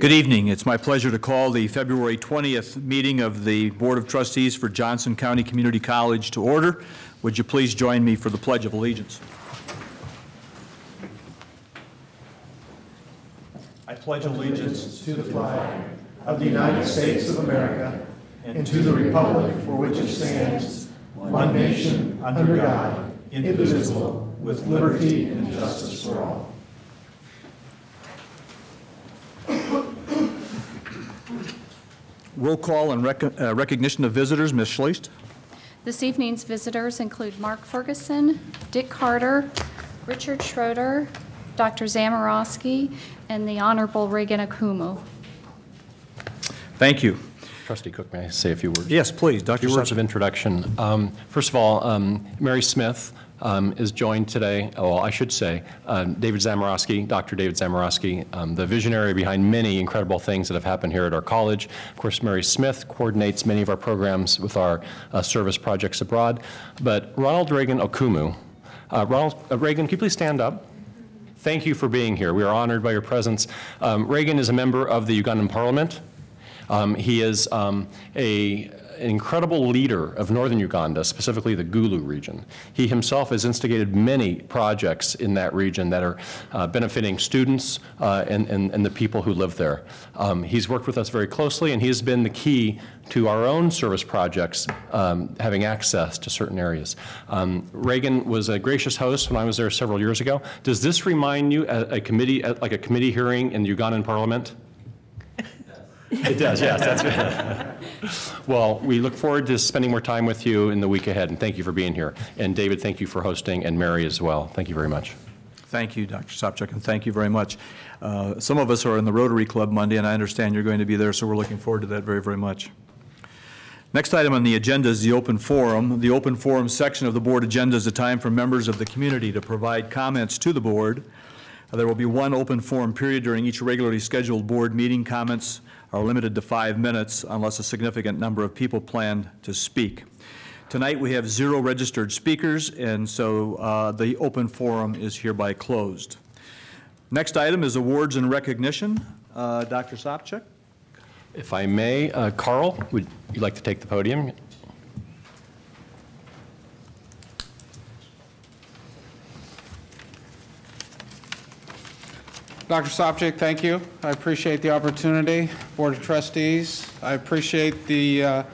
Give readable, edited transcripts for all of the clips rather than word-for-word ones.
Good evening. It's my pleasure to call the February 20th meeting of the Board of Trustees for Johnson County Community College to order. Would you please join me for the Pledge of Allegiance? I pledge allegiance to the flag of the United States of America and to the republic for which it stands, one nation, under God, indivisible, with liberty and justice for all. Roll call and recognition of visitors. Ms. Schleist. This evening's visitors include Mark Ferguson, Dick Carter, Richard Schroeder, Dr. Zamorowski, and the Honorable Reagan Akumu. Thank you. Trustee Cook, may I say a few words? Yes, please. Dr. A few words of introduction. First of all, Mary Smith is joined today, well, I should say, David Zamorowski, Dr. David Zamorowski, the visionary behind many incredible things that have happened here at our college. Of course, Mary Smith coordinates many of our programs with our service projects abroad. But Ronald Reagan Okumu, Ronald Reagan, can you please stand up? Thank you for being here. We are honored by your presence. Reagan is a member of the Ugandan Parliament. He is an incredible leader of northern Uganda, specifically the Gulu region. He himself has instigated many projects in that region that are benefiting students and the people who live there. He's worked with us very closely, and he has been the key to our own service projects having access to certain areas. Reagan was a gracious host when I was there several years ago. Does this remind you a committee, like a committee hearing in the Ugandan Parliament? It does, yes, that's good. Well, we look forward to spending more time with you in the week ahead, and thank you for being here. And David, thank you for hosting, and Mary as well. Thank you very much. Thank you, Dr. Sopcich, and thank you very much. Some of us are in the Rotary Club Monday, and I understand you're going to be there, so we're looking forward to that very, very much. Next item on the agenda is the open forum. The open forum section of the board agenda is a time for members of the community to provide comments to the board. There will be one open forum period during each regularly scheduled board meeting. Comments are limited to 5 minutes unless a significant number of people plan to speak. Tonight we have 0 registered speakers, and so the open forum is hereby closed. Next item is awards and recognition. Dr. Sopcich. If I may, Carl, would you like to take the podium? Dr. Sopcich, thank you. I appreciate the opportunity. Board of Trustees, I appreciate the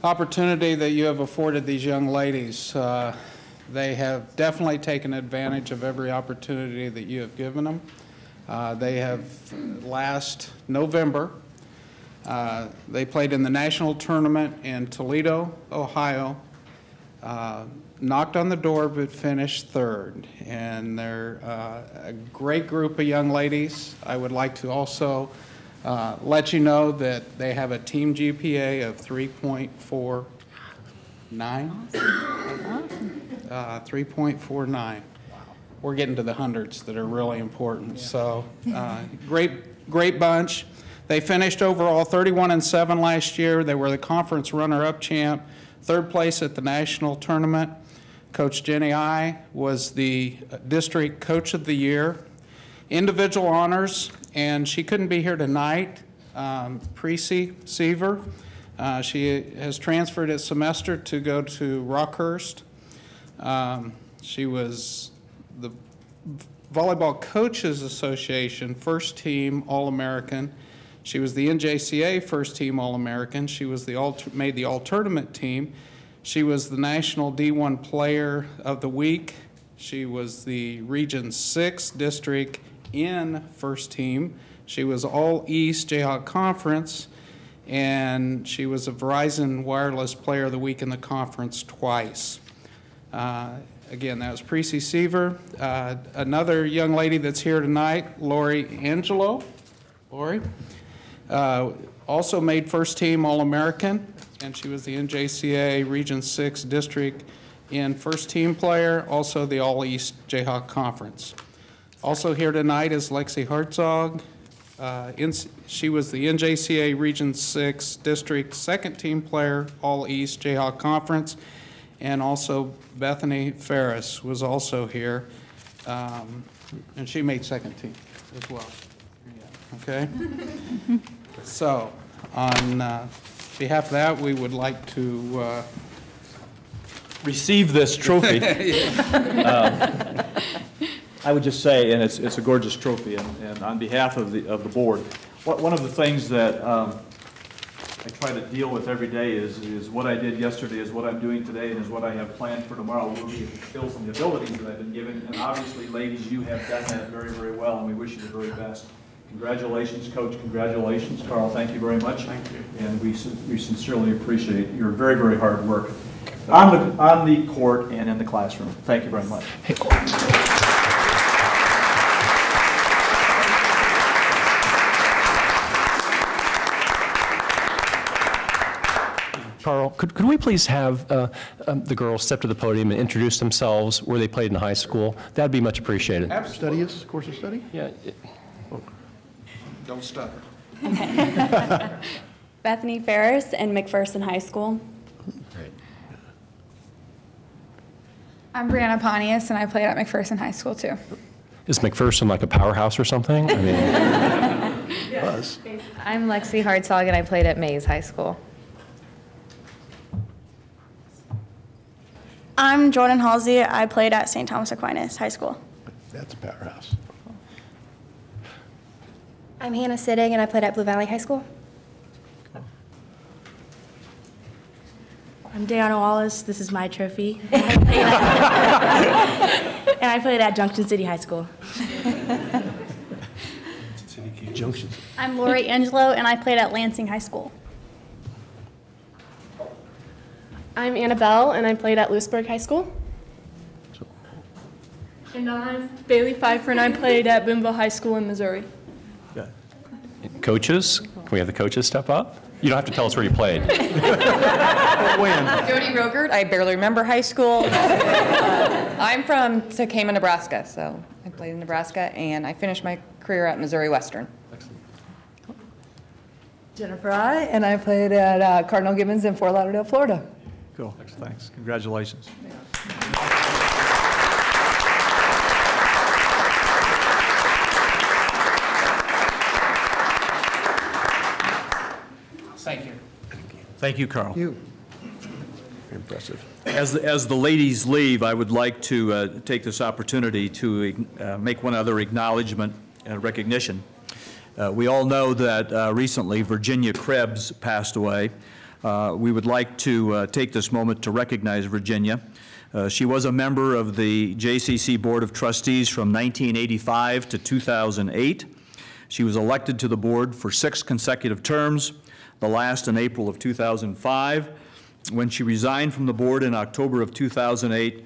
opportunity that you have afforded these young ladies. They have definitely taken advantage of every opportunity that you have given them. They have, last November, they played in the national tournament in Toledo, Ohio, knocked on the door but finished 3rd, and they're a great group of young ladies. I would like to also let you know that they have a team GPA of 3.49. 3.49. We're getting to the hundreds that are really important. So great bunch. They finished overall 31-7 last year. They were the conference runner-up champ, 3rd place at the national tournament. Coach Jenny I was the district coach of the year. Individual honors, and she couldn't be here tonight, Precy Seaver. She has transferred its semester to go to Rockhurst. She was the Volleyball Coaches Association first team All-American. She was the NJCA first team All-American. She was made the all-tournament team. She was the National D1 Player of the Week. She was the Region 6 District in first team. She was All-East Jayhawk Conference, and she was a Verizon Wireless Player of the Week in the conference twice. Again, that was Precy Seaver. Another young lady that's here tonight, Lori Angelo. Lori. Also made first team All-American, and she was the NJCA Region 6 District in first team player, also the All-East Jayhawk Conference. Also here tonight is Lexi Hartzog. She was the NJCA Region 6 District second team player, All-East Jayhawk Conference, and also Bethany Ferris was also here, and she made second team as well. okay? So, on behalf of that, we would like to receive this trophy. I would just say, and it's a gorgeous trophy, and on behalf of the board, one of the things that I try to deal with every day is what I did yesterday, is what I'm doing today, and is what I have planned for tomorrow will be the skills and the abilities that I've been given. And obviously, ladies, you have done that very, very well, and we wish you the very best. Congratulations, Coach. Congratulations, Carl. Thank you very much. Thank you. And we sincerely appreciate your very, very hard work on the court and in the classroom. Thank you very much. Carl, could we please have the girls step to the podium and introduce themselves, where they played in high school? That'd be much appreciated. Absolutely. Studies, course of study? Yeah. Don't stutter. Bethany Ferris and McPherson High School. Great. I'm Brianna Pontius, and I played at McPherson High School, too. Is McPherson like a powerhouse or something? I mean, Buzz. I'm Lexi Hartzog, and I played at Mays High School. I'm Jordan Halsey. I played at St. Thomas Aquinas High School. That's a powerhouse. I'm Hannah Sitting, and I played at Blue Valley High School. I'm Dayana Wallace. This is my trophy. And I played at Junction City High School. Junction. I'm Lori Angelo, and I played at Lansing High School. I'm Annabelle, and I played at Lewisburg High School. And I'm Bailey Pfeiffer, and I played at Boonville High School in Missouri. coaches, can we have the coaches step up? You don't have to tell us where you played. Jody Rogert, I barely remember high school. I'm from Sakema, Nebraska, so I played in Nebraska, and I finished my career at Missouri Western. Jennifer I, and I played at Cardinal Gibbons in Fort Lauderdale, Florida. Cool, thanks. Congratulations. Thank you. Thank you, Carl. You. Very impressive. As the ladies leave, I would like to take this opportunity to make one other acknowledgement and recognition. We all know that recently Virginia Krebs passed away. We would like to take this moment to recognize Virginia. She was a member of the JCCC Board of Trustees from 1985 to 2008. She was elected to the board for 6 consecutive terms, the last in April of 2005. When she resigned from the board in October of 2008,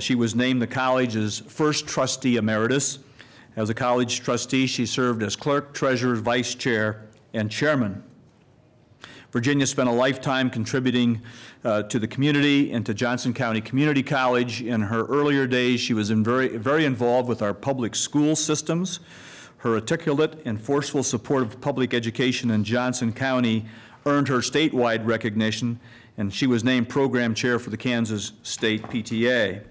she was named the college's first trustee emeritus. As a college trustee, she served as clerk, treasurer, vice chair, and chairman. Virginia spent a lifetime contributing to the community and to Johnson County Community College. In her earlier days, she was very involved with our public school systems. Her articulate and forceful support of public education in Johnson County earned her statewide recognition, and she was named program chair for the Kansas State PTA.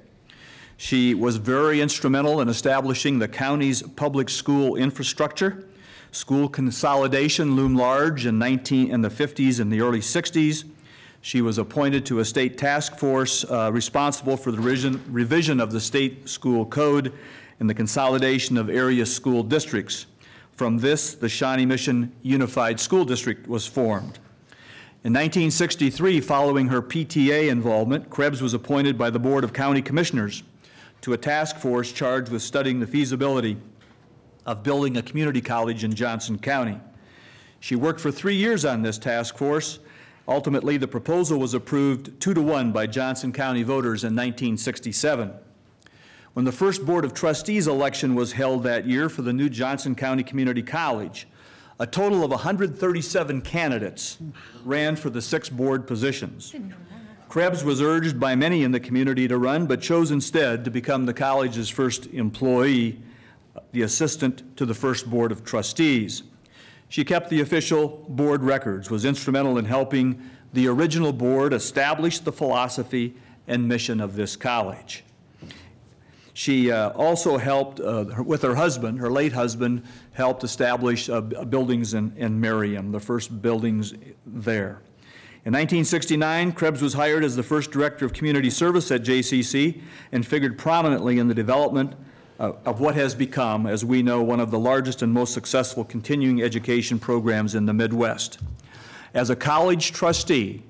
She was very instrumental in establishing the county's public school infrastructure. School consolidation loomed large in the 50s and the early 60s. She was appointed to a state task force responsible for the revision of the state school code and the consolidation of area school districts. From this, the Shawnee Mission Unified School District was formed. In 1963, following her PTA involvement, Krebs was appointed by the Board of County Commissioners to a task force charged with studying the feasibility of building a community college in Johnson County. She worked for 3 years on this task force. Ultimately, the proposal was approved 2-1 by Johnson County voters in 1967. When the first Board of Trustees election was held that year for the new Johnson County Community College, a total of 137 candidates ran for the 6 board positions. Krebs was urged by many in the community to run, but chose instead to become the college's first employee, the assistant to the first Board of Trustees. She kept the official board records, was instrumental in helping the original board establish the philosophy and mission of this college. She also helped, with her husband, her late husband, helped establish buildings in Merriam, the first buildings there. In 1969, Krebs was hired as the first director of community service at JCC and figured prominently in the development of what has become, as we know, one of the largest and most successful continuing education programs in the Midwest. As a college trustee,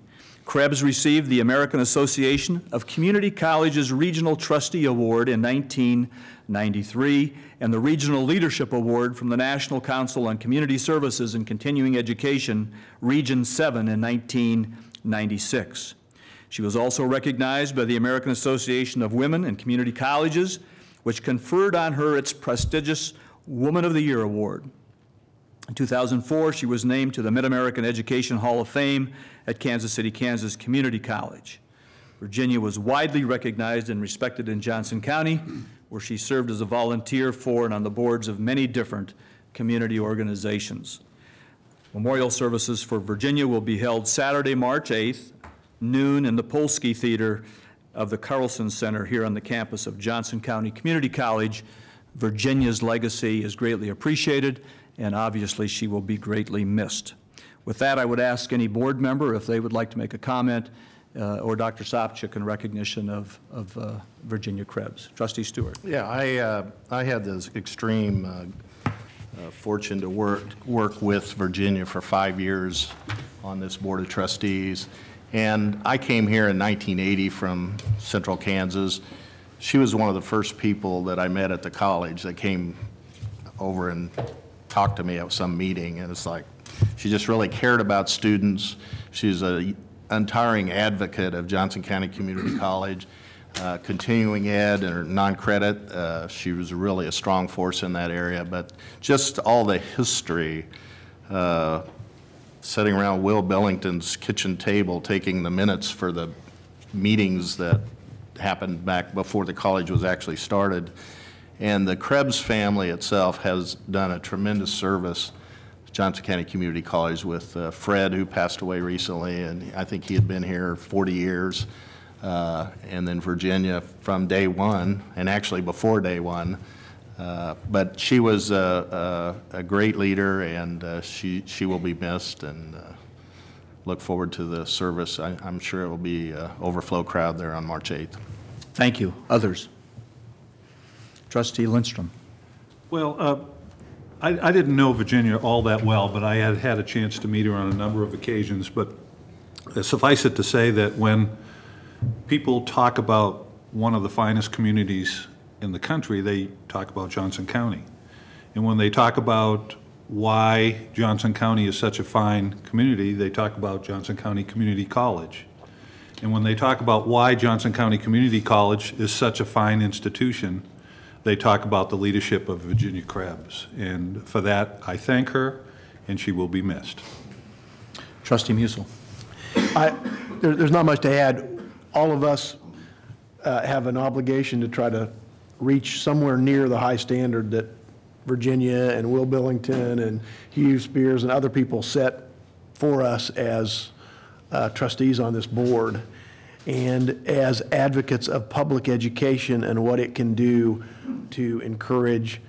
Krebs received the American Association of Community Colleges Regional Trustee Award in 1993 and the Regional Leadership Award from the National Council on Community Services and Continuing Education, Region 7 in 1996. She was also recognized by the American Association of Women and Community Colleges, which conferred on her its prestigious Woman of the Year Award. In 2004, she was named to the Mid-American Education Hall of Fame at Kansas City, Kansas Community College. Virginia was widely recognized and respected in Johnson County, where she served as a volunteer for and on the boards of many different community organizations. Memorial services for Virginia will be held Saturday, March 8th, noon in the Polsky Theater of the Carlson Center here on the campus of Johnson County Community College. Virginia's legacy is greatly appreciated, and obviously she will be greatly missed. With that, I would ask any board member if they would like to make a comment, or Dr. Sopcich in recognition of Virginia Krebs. Trustee Stewart. Yeah, I had this extreme fortune to work with Virginia for 5 years on this Board of Trustees. And I came here in 1980 from Central Kansas. She was one of the first people that I met at the college that came over and talked to me at some meeting, and it's like she just really cared about students. She's an untiring advocate of Johnson County Community College, continuing ed or non-credit. She was really a strong force in that area, but just all the history, sitting around Will Billington's kitchen table taking the minutes for the meetings that happened back before the college was actually started. And the Krebs family itself has done a tremendous service to Johnson County Community College with Fred, who passed away recently, and I think he had been here 40 years. And then Virginia from day one, and actually before day one. But she was a great leader, and she will be missed, and look forward to the service. I'm sure it will be an overflow crowd there on March 8th. Thank you. Others? Trustee Lindstrom. Well, I didn't know Virginia all that well, but I had had a chance to meet her on a number of occasions. But suffice it to say that when people talk about one of the finest communities in the country, they talk about Johnson County. And when they talk about why Johnson County is such a fine community, they talk about Johnson County Community College. And when they talk about why Johnson County Community College is such a fine institution, they talk about the leadership of Virginia Krebs. And for that, I thank her, and she will be missed. Trustee Musil. There's not much to add. All of us have an obligation to try to reach somewhere near the high standard that Virginia and Will Billington and Hugh Spears and other people set for us as trustees on this board, and as advocates of public education and what it can do to encourage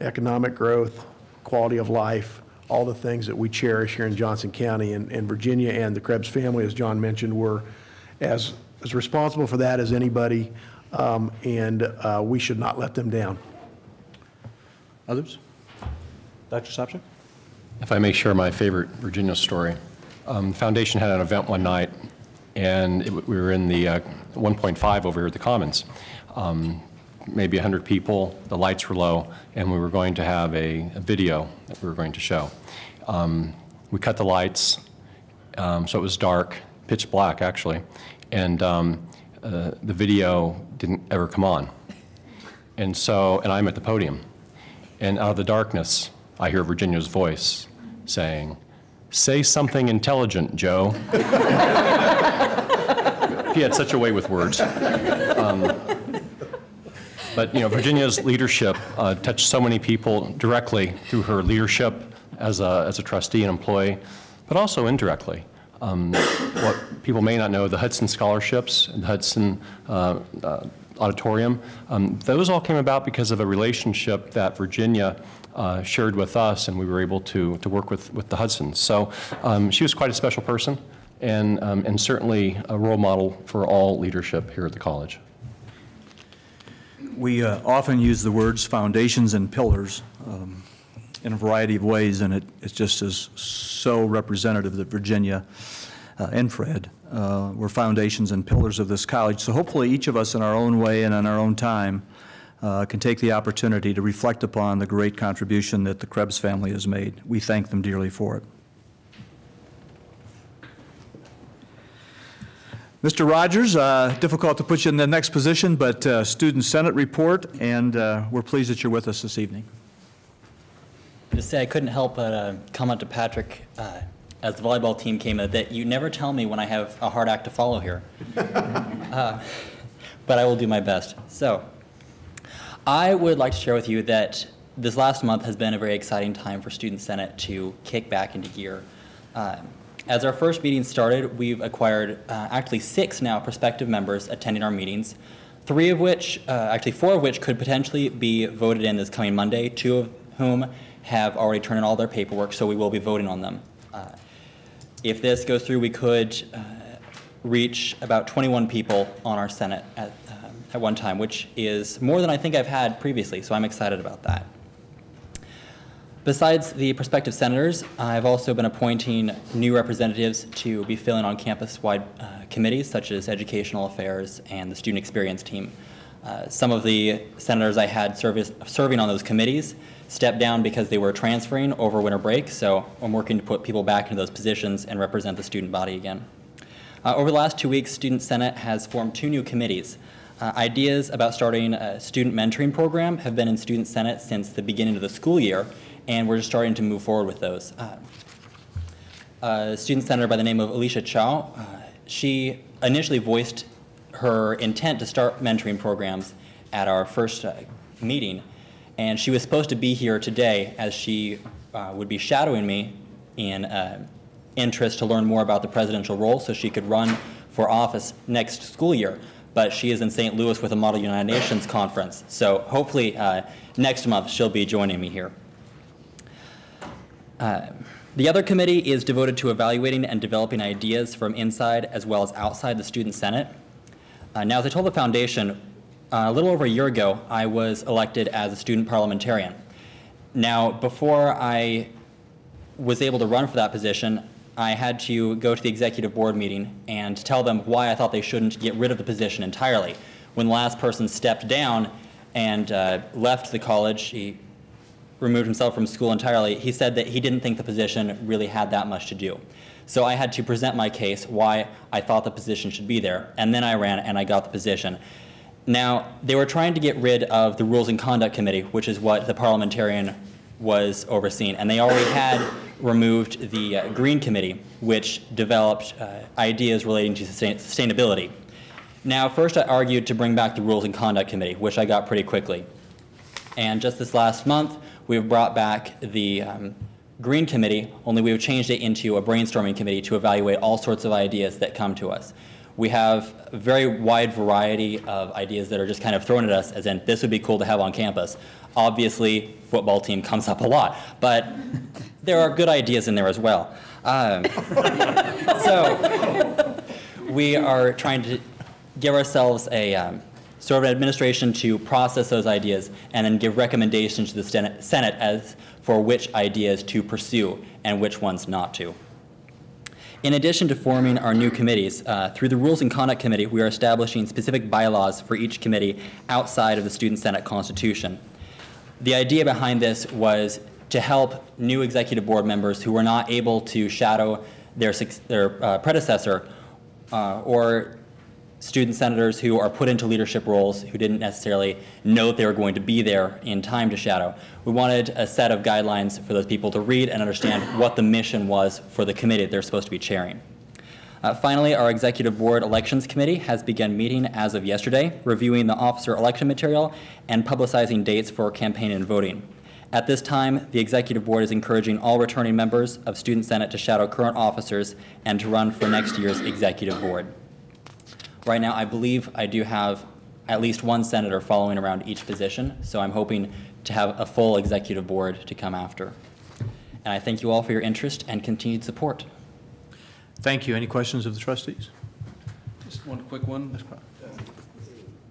economic growth, quality of life, all the things that we cherish here in Johnson County. And Virginia and the Krebs family, as John mentioned, were as responsible for that as anybody, and we should not let them down. Others? Dr. Sopcich? If I may share my favorite Virginia story. The foundation had an event one night, and we were in the 1.5 over here at the Commons. Maybe 100 people, the lights were low, and we were going to have a video that we were going to show. We cut the lights, so it was dark, pitch black actually, and the video didn't ever come on. And I'm at the podium, and out of the darkness, I hear Virginia's voice saying, "Say something intelligent, Joe." He had such a way with words. But Virginia's leadership touched so many people directly through her leadership as a trustee and employee, but also indirectly. What people may not know, the Hudson scholarships and the Hudson auditorium. Those all came about because of a relationship that Virginia shared with us, and we were able to work with the Hudsons. So she was quite a special person, and certainly a role model for all leadership here at the college. We often use the words foundations and pillars in a variety of ways, and it just is so representative that Virginia and Fred were foundations and pillars of this college. So hopefully each of us in our own way and in our own time can take the opportunity to reflect upon the great contribution that the Krebs family has made. We thank them dearly for it. Mr. Rogers, difficult to put you in the next position, but Student Senate report, and we're pleased that you're with us this evening. Just say I couldn't help but comment to Patrick as the volleyball team came in that you never tell me when I have a hard act to follow here. But I will do my best. So I would like to share with you that this last month has been a very exciting time for Student Senate to kick back into gear. As our first meeting started, we've acquired actually 6 now prospective members attending our meetings, 4 of which could potentially be voted in this coming Monday, 2 of whom have already turned in all their paperwork, so we will be voting on them. If this goes through, we could reach about 21 people on our Senate at one time, which is more than I think I've had previously, so I'm excited about that. Besides the prospective senators, I've also been appointing new representatives to be filling on campus-wide committees such as Educational Affairs and the Student Experience team. Some of the senators I had serving on those committees stepped down because they were transferring over winter break, so I'm working to put people back into those positions and represent the student body again. Over the last 2 weeks, Student Senate has formed 2 new committees. Ideas about starting a student mentoring program have been in Student Senate since the beginning of the school year, and we're just starting to move forward with those. A student senator by the name of Alicia Chow, she initially voiced her intent to start mentoring programs at our first meeting, and she was supposed to be here today as she would be shadowing me in interest to learn more about the presidential role so she could run for office next school year. But she is in St. Louis with a Model United Nations conference, so hopefully next month she'll be joining me here. The other committee is devoted to evaluating and developing ideas from inside as well as outside the Student Senate. Now, as I told the foundation, a little over a year ago, I was elected as a student parliamentarian. Now, before I was able to run for that position, I had to go to the executive board meeting and tell them why I thought they shouldn't get rid of the position entirely. When the last person stepped down and left the college, he removed himself from school entirely, he said that he didn't think the position really had that much to do. So I had to present my case why I thought the position should be there, and then I ran and I got the position. Now, they were trying to get rid of the Rules and Conduct Committee, which is what the parliamentarian was overseeing, and they already had removed the Green Committee, which developed ideas relating to sustainability. Now, first I argued to bring back the Rules and Conduct Committee, which I got pretty quickly. And just this last month, we've brought back the Green Committee, only we've changed it into a brainstorming committee to evaluate all sorts of ideas that come to us. We have a very wide variety of ideas that are just kind of thrown at us as in, this would be cool to have on campus. Obviously, football team comes up a lot, but there are good ideas in there as well. So we are trying to give ourselves a sort of an administration to process those ideas and then give recommendations to the Senate as for which ideas to pursue and which ones not to. In addition to forming our new committees, through the Rules and Conduct Committee, we are establishing specific bylaws for each committee outside of the Student Senate Constitution. The idea behind this was to help new executive board members who were not able to shadow their predecessor or student senators who are put into leadership roles who didn't necessarily know that they were going to be there in time to shadow. We wanted a set of guidelines for those people to read and understand what the mission was for the committee that they're supposed to be chairing. Finally, our Executive Board Elections Committee has begun meeting as of yesterday, reviewing the officer election material and publicizing dates for campaign and voting. At this time, the Executive Board is encouraging all returning members of Student Senate to shadow current officers and to run for next year's Executive Board. Right now, I believe I at least one senator following around each position. So I'm hoping to have a full executive board to come after. And I thank you all for your interest and continued support. Thank you. Any questions of the trustees? Just one quick one.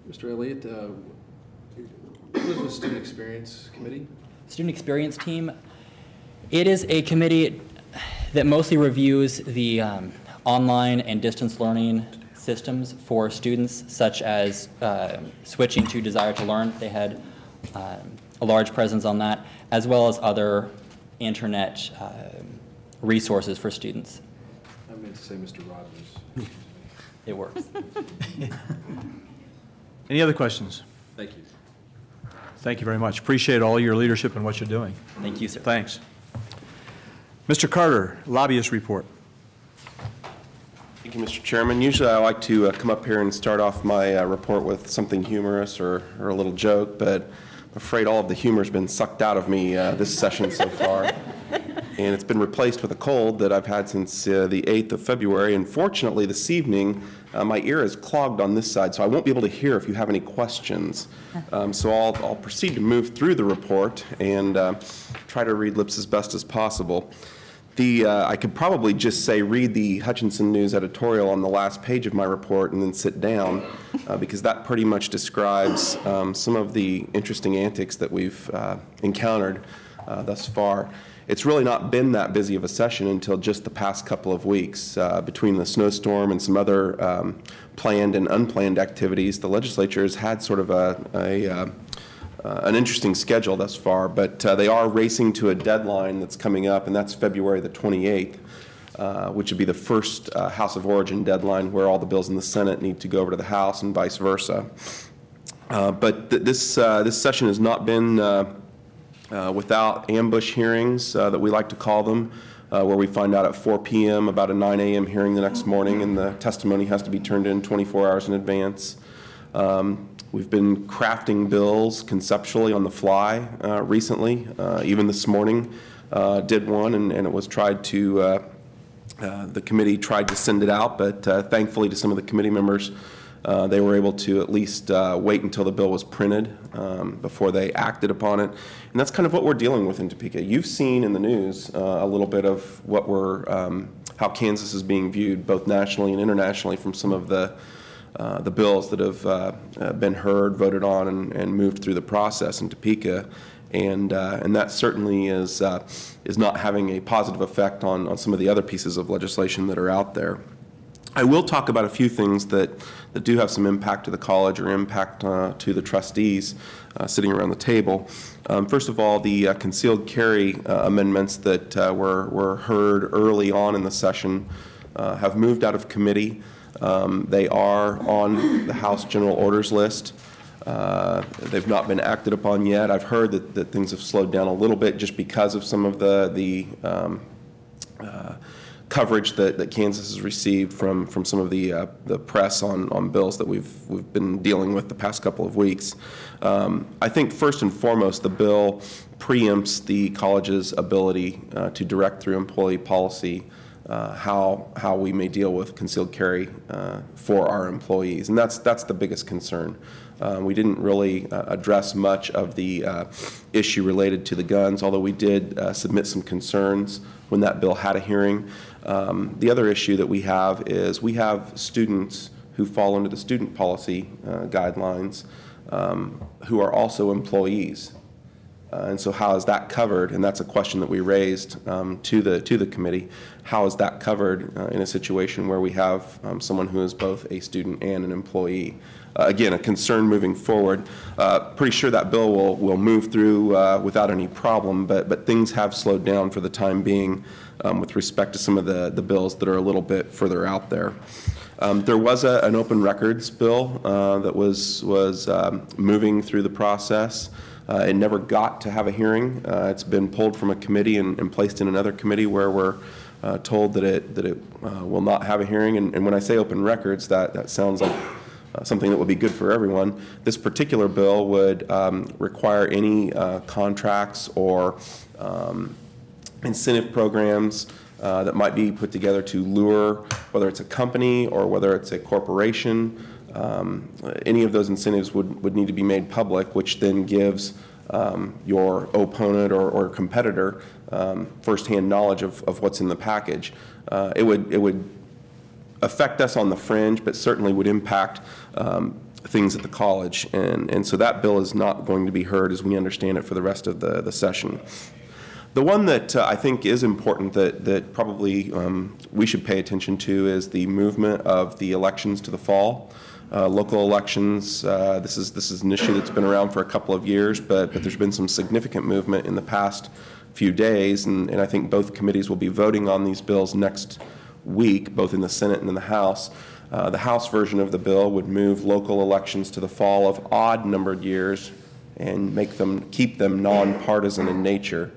Mr. Elliott, what is the Student Experience Committee? Student Experience Team, it is a committee that mostly reviews the online and distance learning systems for students, such as switching to Desire to Learn. They had a large presence on that, as well as other internet resources for students. I meant to say Mr. Rogers. It works. Any other questions? Thank you. Thank you very much. Appreciate all your leadership and what you're doing. Thank you, sir. Thanks. Mr. Carter, lobbyist report. Thank you, Mr. Chairman. Usually I like to come up here and start off my report with something humorous or a little joke, but I'm afraid all of the humor has been sucked out of me this session so far. And it's been replaced with a cold that I've had since the 8th of February. And fortunately, this evening, my ear is clogged on this side, so I won't be able to hear if you have any questions. So I'll proceed to move through the report and try to read lips as best as possible. I could probably just say read the Hutchinson News editorial on the last page of my report and then sit down, because that pretty much describes some of the interesting antics that we've encountered thus far. It's really not been that busy of a session until just the past couple of weeks. Between the snowstorm and some other planned and unplanned activities, the legislature has had sort of an interesting schedule thus far, but they are racing to a deadline that's coming up, and that's February the 28th, which would be the first House of Origin deadline, where all the bills in the Senate need to go over to the House and vice versa. But this session has not been without ambush hearings that we like to call them, where we find out at 4 p.m. about a 9 a.m. hearing the next morning, and the testimony has to be turned in 24 hours in advance. We've been crafting bills conceptually on the fly recently. Even this morning did one, and it was tried to, the committee tried to send it out, but thankfully to some of the committee members, they were able to at least wait until the bill was printed before they acted upon it. And that's kind of what we're dealing with in Topeka. You've seen in the news a little bit of what how Kansas is being viewed both nationally and internationally from some of the bills that have been heard, voted on, and moved through the process in Topeka. And that certainly is not having a positive effect on some of the other pieces of legislation that are out there. I will talk about a few things that do have some impact to the college or impact to the trustees sitting around the table. First of all, the concealed carry amendments that were heard early on in the session have moved out of committee. They are on the House General Orders list. They've not been acted upon yet. I've heard that things have slowed down a little bit just because of some of the coverage that Kansas has received from some of the press on bills that we've been dealing with the past couple of weeks. I think first and foremost, the bill preempts the college's ability to direct through employee policy how we may deal with concealed carry for our employees, and that's the biggest concern. We didn't really address much of the issue related to the guns, although we did submit some concerns when that bill had a hearing. The other issue that we have is we have students who fall under the student policy guidelines who are also employees. And so how is that covered? And that's a question that we raised to the committee. How is that covered in a situation where we have someone who is both a student and an employee? Again, a concern moving forward. Pretty sure that bill will move through without any problem, but things have slowed down for the time being with respect to some of the bills that are a little bit further out there. There was an open records bill that was moving through the process. It never got to have a hearing. It's been pulled from a committee and placed in another committee where we're told that it will not have a hearing. And when I say open records, that sounds like something that would be good for everyone. This particular bill would require any contracts or incentive programs that might be put together to lure, whether it's a company or whether it's a corporation, any of those incentives would need to be made public, which then gives your opponent or competitor firsthand knowledge of what's in the package. It would affect us on the fringe, but certainly would impact things at the college. And so that bill is not going to be heard as we understand it for the rest of the session. The one that I think is important that probably we should pay attention to is the movement of the elections to the fall. Local elections, this is an issue that's been around for a couple of years, but there's been some significant movement in the past few days, and I think both committees will be voting on these bills next week, both in the Senate and in the House. The House version of the bill would move local elections to the fall of odd-numbered years and keep them nonpartisan in nature.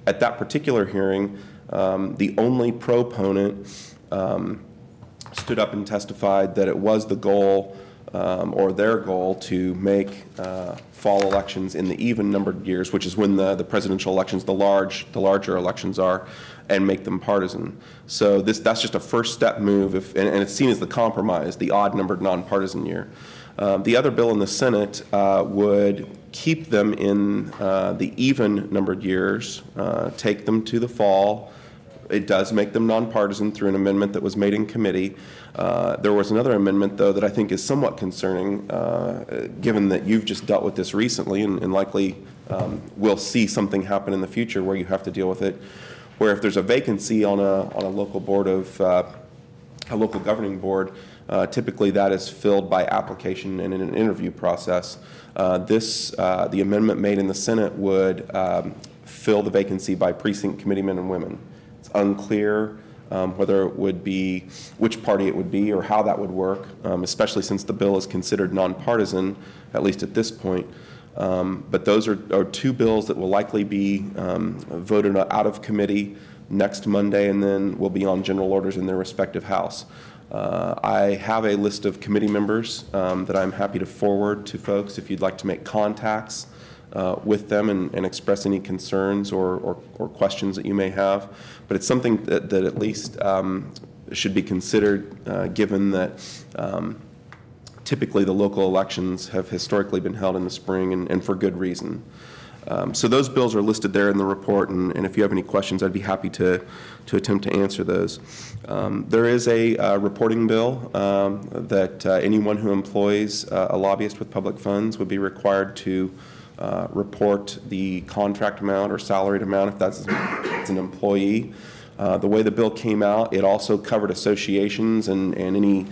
At that particular hearing, the only proponent stood up and testified that it was the goal or their goal to make fall elections in the even-numbered years, which is when the presidential elections, the larger elections are, and make them partisan. So that's just a first step move, and it's seen as the compromise, the odd-numbered nonpartisan year. The other bill in the Senate would keep them in the even-numbered years, take them to the fall. It does make them nonpartisan through an amendment that was made in committee. There was another amendment, though, that I think is somewhat concerning, given that you've just dealt with this recently and likely will see something happen in the future where you have to deal with it, where if there's a vacancy on a local board of a local governing board, typically that is filled by application and in an interview process. The amendment made in the Senate would fill the vacancy by precinct committeemen and women. It's unclear whether it would be, which party it would be or how that would work, especially since the bill is considered nonpartisan, at least at this point. But those are two bills that will likely be voted out of committee next Monday and then will be on general orders in their respective House. I have a list of committee members that I'm happy to forward to folks if you'd like to make contacts with them and express any concerns or questions that you may have. But it's something that at least should be considered given that typically the local elections have historically been held in the spring and for good reason. So those bills are listed there in the report, and if you have any questions, I'd be happy to attempt to answer those. There is a reporting bill that anyone who employs a lobbyist with public funds would be required to report the contract amount or salaried amount if that's an employee. The way the bill came out, it also covered associations and any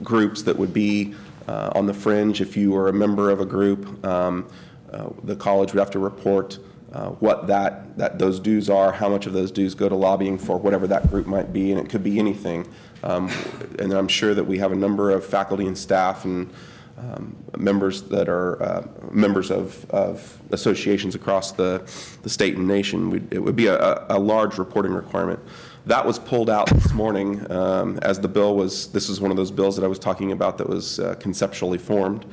groups that would be on the fringe. If you were a member of a group, the college would have to report what those dues are, how much of those dues go to lobbying for whatever that group might be, and it could be anything. And I'm sure that we have a number of faculty and staff and members that are members of associations across the state and nation. It would be a large reporting requirement. That was pulled out this morning as the bill was, this is one of those bills that I was talking about that was conceptually formed,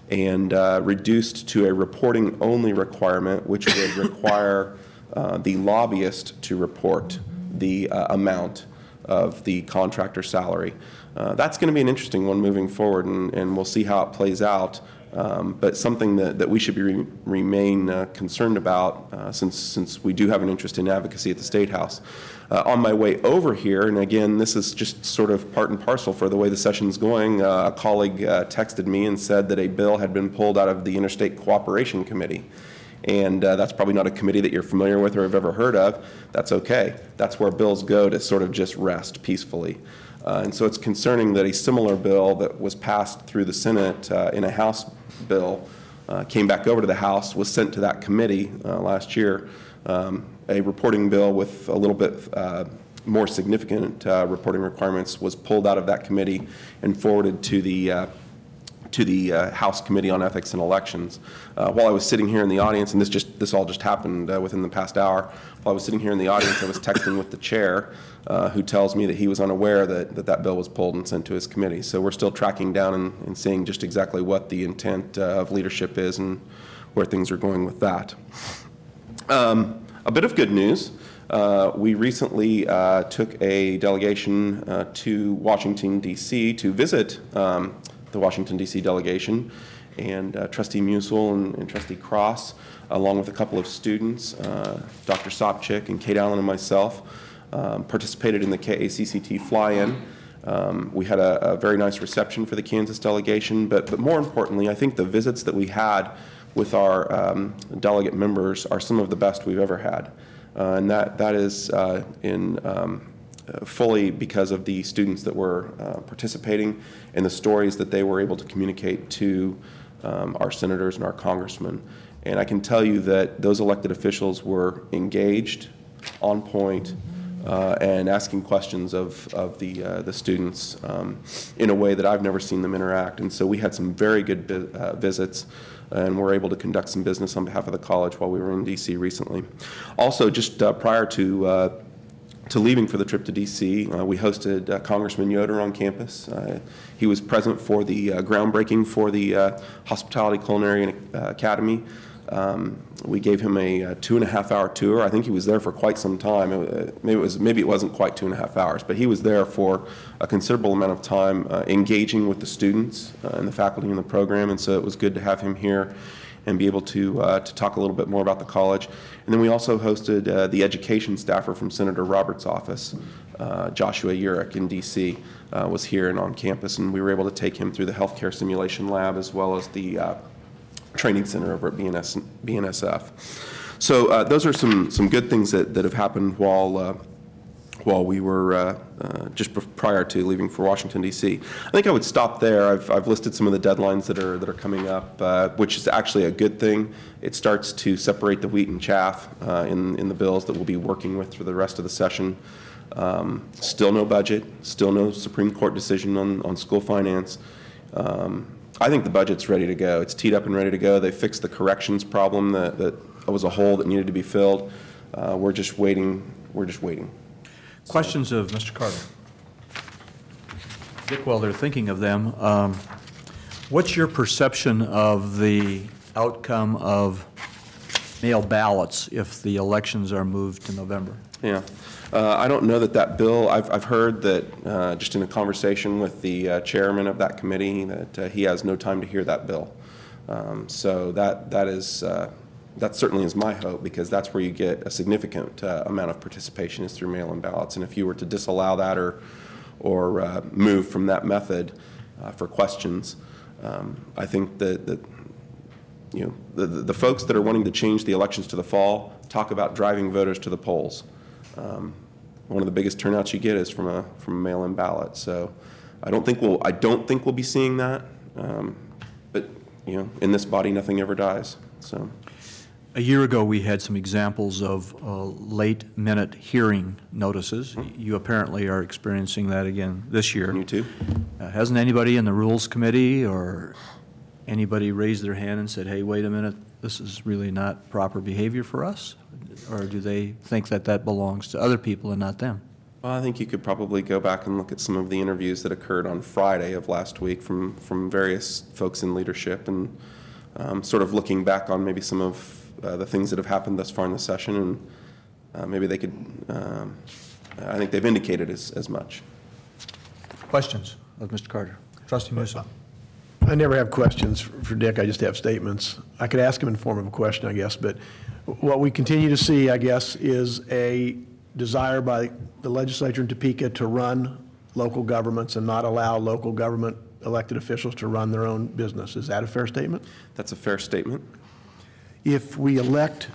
and reduced to a reporting only requirement, which would require the lobbyist to report the amount of the contractor salary. That's going to be an interesting one moving forward, and we'll see how it plays out. But something that we should remain concerned about since we do have an interest in advocacy at the State House. On my way over here, and again, this is just sort of part and parcel for the way the session's going, a colleague texted me and said that a bill had been pulled out of the Interstate Cooperation Committee. And that's probably not a committee that you're familiar with or have ever heard of. That's okay. That's where bills go to sort of just rest peacefully. And so it's concerning that a similar bill that was passed through the Senate in a House bill came back over to the House, was sent to that committee last year. A reporting bill with a little bit more significant reporting requirements was pulled out of that committee and forwarded to the House Committee on Ethics and Elections. While I was sitting here in the audience, and this all just happened within the past hour, while I was sitting here in the audience, I was texting with the chair, who tells me that he was unaware that bill was pulled and sent to his committee. So we're still tracking down and seeing just exactly what the intent of leadership is and where things are going with that. A bit of good news. We recently took a delegation to Washington, D.C. to visit the Washington, D.C. delegation, and Trustee Musil and Trustee Cross, along with a couple of students, Dr. Sopcich and Kate Allen and myself, participated in the KACCT fly-in. We had a very nice reception for the Kansas delegation, but more importantly, I think the visits that we had with our delegate members are some of the best we've ever had. And that is fully because of the students that were participating and the stories that they were able to communicate to our senators and our congressmen. And I can tell you that those elected officials were engaged, on point, and asking questions of the students in a way that I've never seen them interact. And so we had some very good visits, and were able to conduct some business on behalf of the college while we were in D.C. recently. Also, just prior to leaving for the trip to D.C., we hosted Congressman Yoder on campus. He was present for the groundbreaking for the Hospitality Culinary Academy. We gave him a 2.5-hour tour. I think he was there for quite some time. Maybe it wasn't quite 2.5 hours, but he was there for a considerable amount of time engaging with the students and the faculty in the program, and so it was good to have him here and be able to talk a little bit more about the college. And then we also hosted the education staffer from Senator Roberts' office, Joshua Urich in D.C., was here and on campus, and we were able to take him through the healthcare simulation lab as well as the training center over at BNSF. So those are some good things that have happened while we were just prior to leaving for Washington, D.C. I think I would stop there. I've listed some of the deadlines that are coming up, which is actually a good thing. It starts to separate the wheat and chaff in the bills that we'll be working with for the rest of the session. Still no budget, still no Supreme Court decision on school finance. I think the budget's ready to go. It's teed up and ready to go. They fixed the corrections problem that was a hole that needed to be filled. We're just waiting. We're just waiting. Questions of Mr. Carter? Dick, while they're thinking of them, what's your perception of the outcome of mail ballots if the elections are moved to November? Yeah. I don't know that bill, I've heard that just in a conversation with the chairman of that committee that he has no time to hear that bill. So that certainly is my hope, because that's where you get a significant amount of participation is through mail-in ballots. And if you were to disallow that or move from that method for questions, I think that you know the folks that are wanting to change the elections to the fall talk about driving voters to the polls. One of the biggest turnouts you get is from a mail-in ballot. So I don't think we'll be seeing that. But you know, in this body, nothing ever dies. So. A year ago, we had some examples of late-minute hearing notices. You apparently are experiencing that again this year. You too. Hasn't anybody in the Rules Committee or anybody raised their hand and said, hey, wait a minute, this is really not proper behavior for us? Or do they think that belongs to other people and not them? Well, I think you could probably go back and look at some of the interviews that occurred on Friday of last week from various folks in leadership, and sort of looking back on maybe some of the things that have happened thus far in the session, and maybe they could, I think they've indicated as much. Questions of Mr. Carter? Trustee Musil. I never have questions for Dick, I just have statements. I could ask him in the form of a question, I guess, but what we continue to see, I guess, is a desire by the legislature in Topeka to run local governments and not allow local government elected officials to run their own business. Is that a fair statement? That's a fair statement. If we elect,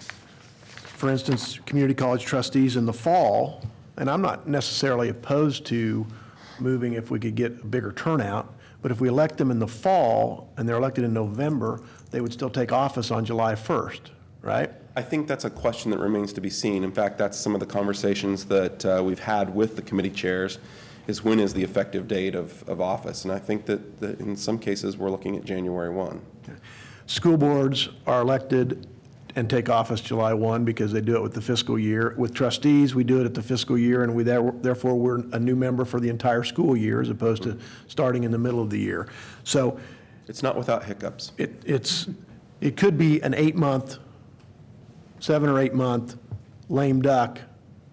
for instance, community college trustees in the fall, and I'm not necessarily opposed to moving if we could get a bigger turnout, but if we elect them in the fall and they're elected in November, they would still take office on July 1st, right? I think that's a question that remains to be seen. In fact, that's some of the conversations that we've had with the committee chairs, is when is the effective date of office. And I think that in some cases we're looking at January 1. Okay. School boards are elected and take office July 1 because they do it with the fiscal year. With trustees, we do it at the fiscal year, and therefore we're a new member for the entire school year as opposed to starting in the middle of the year. So it's not without hiccups. It could be an 7 or 8 month lame duck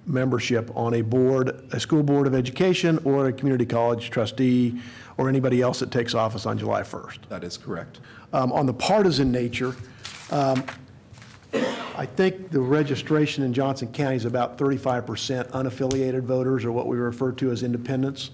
membership on a board, a school board of education, or a community college trustee, or anybody else that takes office on July 1st. That is correct. On the partisan nature, I think the registration in Johnson County is about 35% unaffiliated voters, or what we refer to as independents.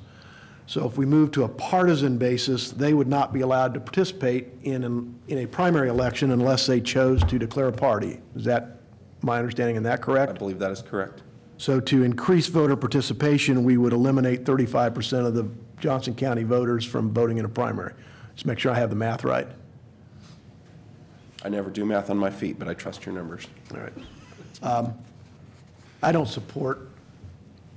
So if we move to a partisan basis, they would not be allowed to participate in a primary election unless they chose to declare a party. Is that my understanding, and that correct? I believe that is correct. So to increase voter participation, we would eliminate 35% of the Johnson County voters from voting in a primary. Just make sure I have the math right. I never do math on my feet, but I trust your numbers. All right. I don't support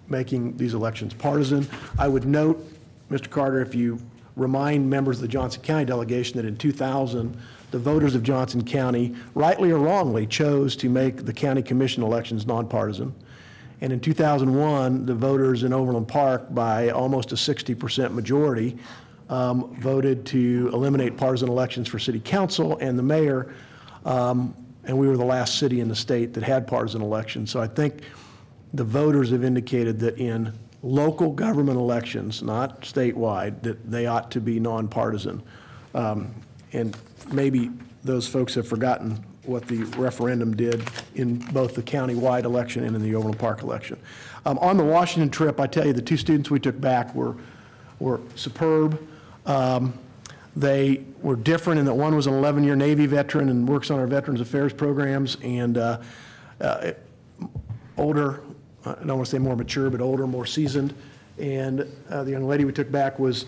making these elections partisan. I would note, Mr. Carter, if you remind members of the Johnson County delegation that in 2000, the voters of Johnson County, rightly or wrongly, chose to make the county commission elections nonpartisan. And in 2001, the voters in Overland Park, by almost a 60% majority, voted to eliminate partisan elections for city council and the mayor, and we were the last city in the state that had partisan elections. So I think the voters have indicated that in local government elections, not statewide, that they ought to be nonpartisan. And maybe those folks have forgotten what the referendum did in both the county-wide election and in the Overland Park election. On the Washington trip, I tell you, the two students we took back were superb. They were different in that one was an 11-year Navy veteran and works on our Veterans Affairs programs, and older, I don't want to say more mature, but older, more seasoned. And the young lady we took back was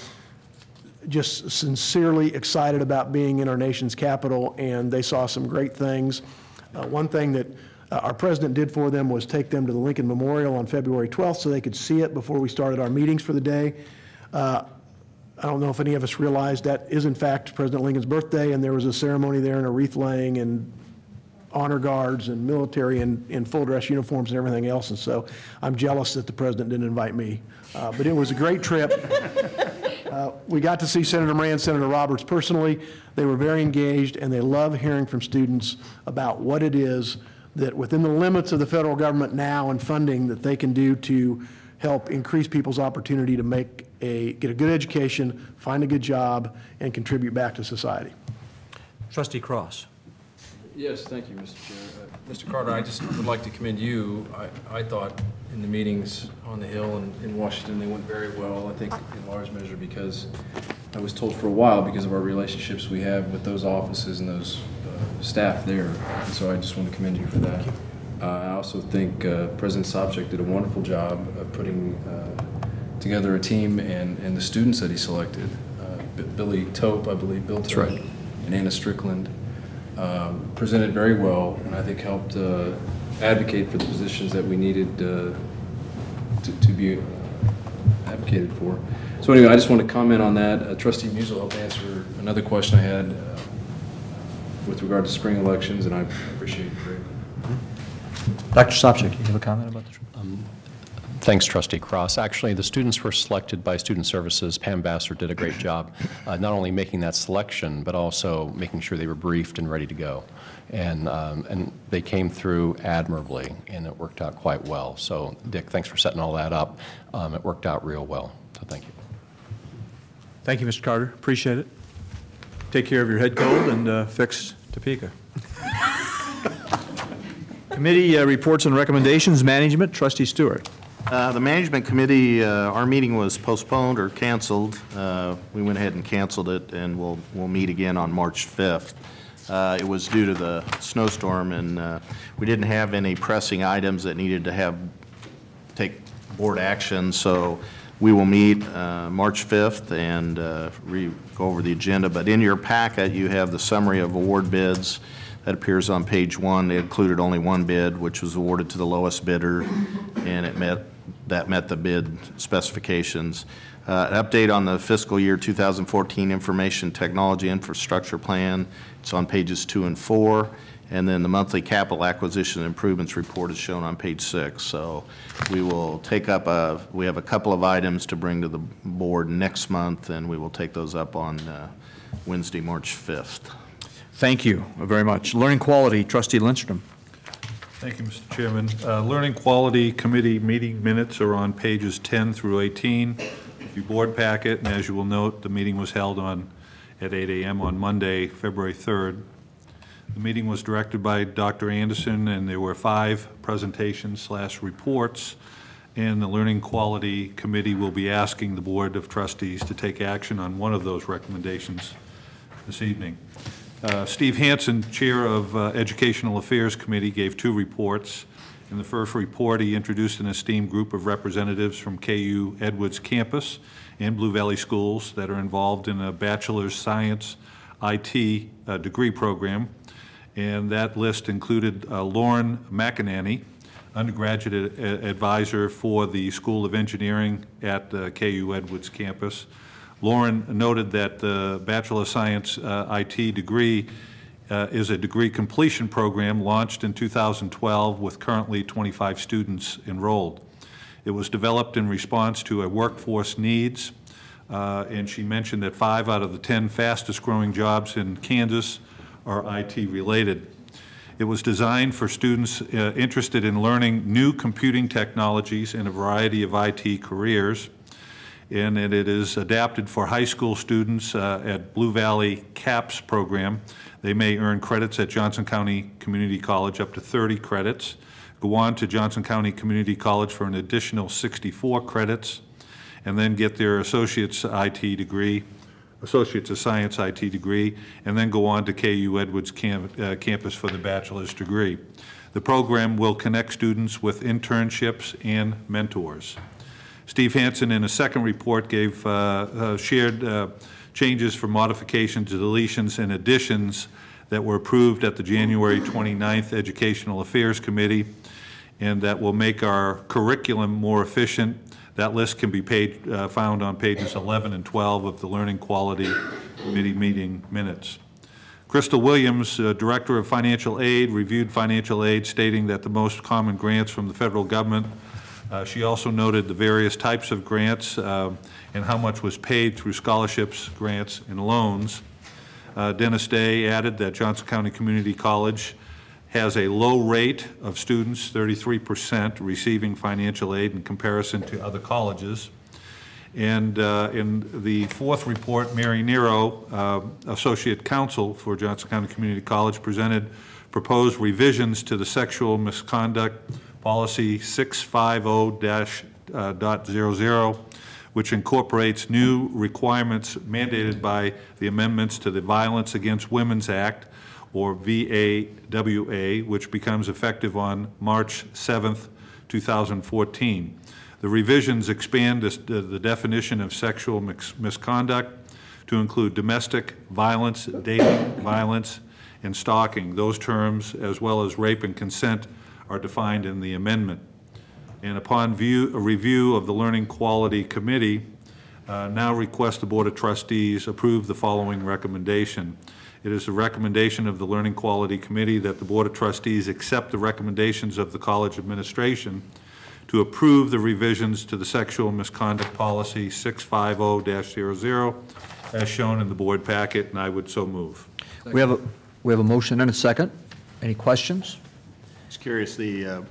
just sincerely excited about being in our nation's capital, and they saw some great things. One thing that our president did for them was take them to the Lincoln Memorial on February 12th so they could see it before we started our meetings for the day. I don't know if any of us realized that is in fact President Lincoln's birthday, and there was a ceremony there and a wreath laying and honor guards and military in full dress uniforms and everything else, and so I'm jealous that the president didn't invite me. But it was a great trip. We got to see Senator Moran and Senator Roberts personally. They were very engaged, and they love hearing from students about what it is that within the limits of the federal government now and funding that they can do to help increase people's opportunity to get a good education, find a good job, and contribute back to society. Trustee Cross. Yes, thank you, Mr. Chair. Mr. Carter, I just would like to commend you. I thought in the meetings on the Hill and in Washington, they went very well, I think in large measure because I was told for a while because of our relationships we have with those offices and those staff there. And so I just want to commend you for that. I also think President Sobchak did a wonderful job of putting together a team and the students that he selected. Billy Tope, I believe, Bill Tope, that's right, and Anna Strickland presented very well, and I think helped advocate for the positions that we needed to be advocated for. So anyway, I just want to comment on that. Trustee Musil helped answer another question I had with regard to spring elections, and I appreciate it greatly. Dr. Sobchak, you have a comment about this? Thanks, Trustee Cross. Actually, the students were selected by Student Services. Pam Vassar did a great job, not only making that selection, but also making sure they were briefed and ready to go. And they came through admirably, and it worked out quite well. So, Dick, thanks for setting all that up. It worked out real well, so thank you. Thank you, Mr. Carter. Appreciate it. Take care of your head cold and fix Topeka. Committee reports and recommendations. Management, Trustee Stewart. The Management Committee, our meeting was postponed or canceled. We went ahead and canceled it, and we'll meet again on March 5th. It was due to the snowstorm, and we didn't have any pressing items that needed to take board action, so we will meet March 5th and go over the agenda. But in your packet, you have the summary of award bids. That appears on page 1. They included only one bid, which was awarded to the lowest bidder, and that met the bid specifications. An update on the fiscal year 2014 Information Technology Infrastructure Plan. It's on pages 2 and 4. And then the monthly capital acquisition and improvements report is shown on page 6. So we will take up we have a couple of items to bring to the board next month, and we will take those up on Wednesday, March 5th. Thank you very much. Learning quality, Trustee Lindstrom. Thank you, Mr. Chairman. Learning Quality Committee meeting minutes are on pages 10 through 18 of your board packet, and as you will note, the meeting was held at 8 a.m. on Monday, February 3rd. The meeting was directed by Dr. Anderson, and there were 5 presentations/reports, and the Learning Quality Committee will be asking the Board of Trustees to take action on one of those recommendations this evening. Steve Hansen, Chair of Educational Affairs Committee, gave 2 reports. In the first report, he introduced an esteemed group of representatives from KU Edwards campus and Blue Valley schools that are involved in a Bachelor's Science IT degree program. And that list included Lauren McInerney, undergraduate advisor for the School of Engineering at KU Edwards campus. Lauren noted that the Bachelor of Science IT degree is a degree completion program launched in 2012 with currently 25 students enrolled. It was developed in response to a workforce needs, and she mentioned that 5 out of the 10 fastest growing jobs in Kansas are IT related. It was designed for students interested in learning new computing technologies in a variety of IT careers. And it is adapted for high school students at Blue Valley CAPS program. They may earn credits at Johnson County Community College, up to 30 credits, go on to Johnson County Community College for an additional 64 credits, and then get their Associate's IT degree, Associates of Science IT degree, and then go on to KU Edwards campus for the bachelor's degree. The program will connect students with internships and mentors. Steve Hansen, in a second report, gave shared changes for modifications, deletions, and additions that were approved at the January 29th Educational Affairs Committee, and that will make our curriculum more efficient. That list can be found on pages 11 and 12 of the Learning Quality Committee meeting minutes. Crystal Williams, Director of Financial Aid, reviewed financial aid, stating that the most common grants from the federal government. She also noted the various types of grants and how much was paid through scholarships, grants, and loans. Dennis Day added that Johnson County Community College has a low rate of students, 33%, receiving financial aid in comparison to other colleges. And in the fourth report, Mary Nero, Associate Counsel for Johnson County Community College, presented proposed revisions to the sexual misconduct policy 650-00, which incorporates new requirements mandated by the amendments to the Violence Against Women's Act, or VAWA, which becomes effective on March 7th, 2014. The revisions expand the definition of sexual misconduct to include domestic violence, dating violence, and stalking. Those terms, as well as rape and consent, are defined in the amendment. And upon a review of the Learning Quality Committee, now request the Board of Trustees approve the following recommendation. It is the recommendation of the Learning Quality Committee that the Board of Trustees accept the recommendations of the college administration to approve the revisions to the sexual misconduct policy 650-00 as shown in the board packet, and I would so move. We have a motion and a second. Any questions? Just curious, the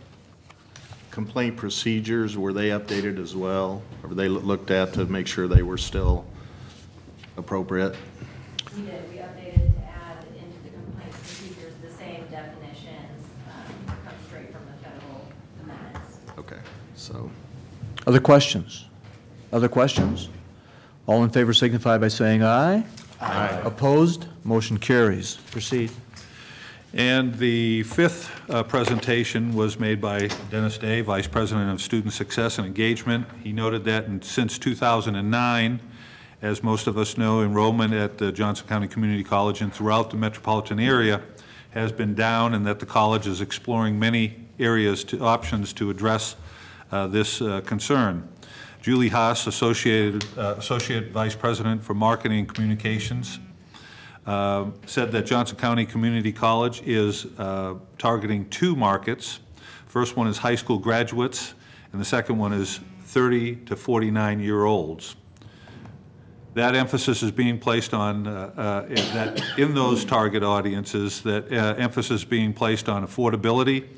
complaint procedures, were they updated as well? Or were they looked at to make sure they were still appropriate? We did. We updated to add into the complaint procedures the same definitions that come straight from the federal amendments. Okay, so. Other questions? Other questions? All in favor signify by saying aye. Aye. Opposed? Motion carries. Proceed. And the fifth presentation was made by Dennis Day, Vice President of Student Success and Engagement. He noted that since 2009, as most of us know, enrollment at the Johnson County Community College and throughout the metropolitan area has been down, and that the college is exploring many options to address this concern. Julie Haas, Associate Vice President for Marketing and Communications, said that Johnson County Community College is targeting 2 markets. First one is high school graduates, and the second one is 30 to 49-year-olds. That emphasis is being placed on, in those target audiences, that emphasis being placed on affordability,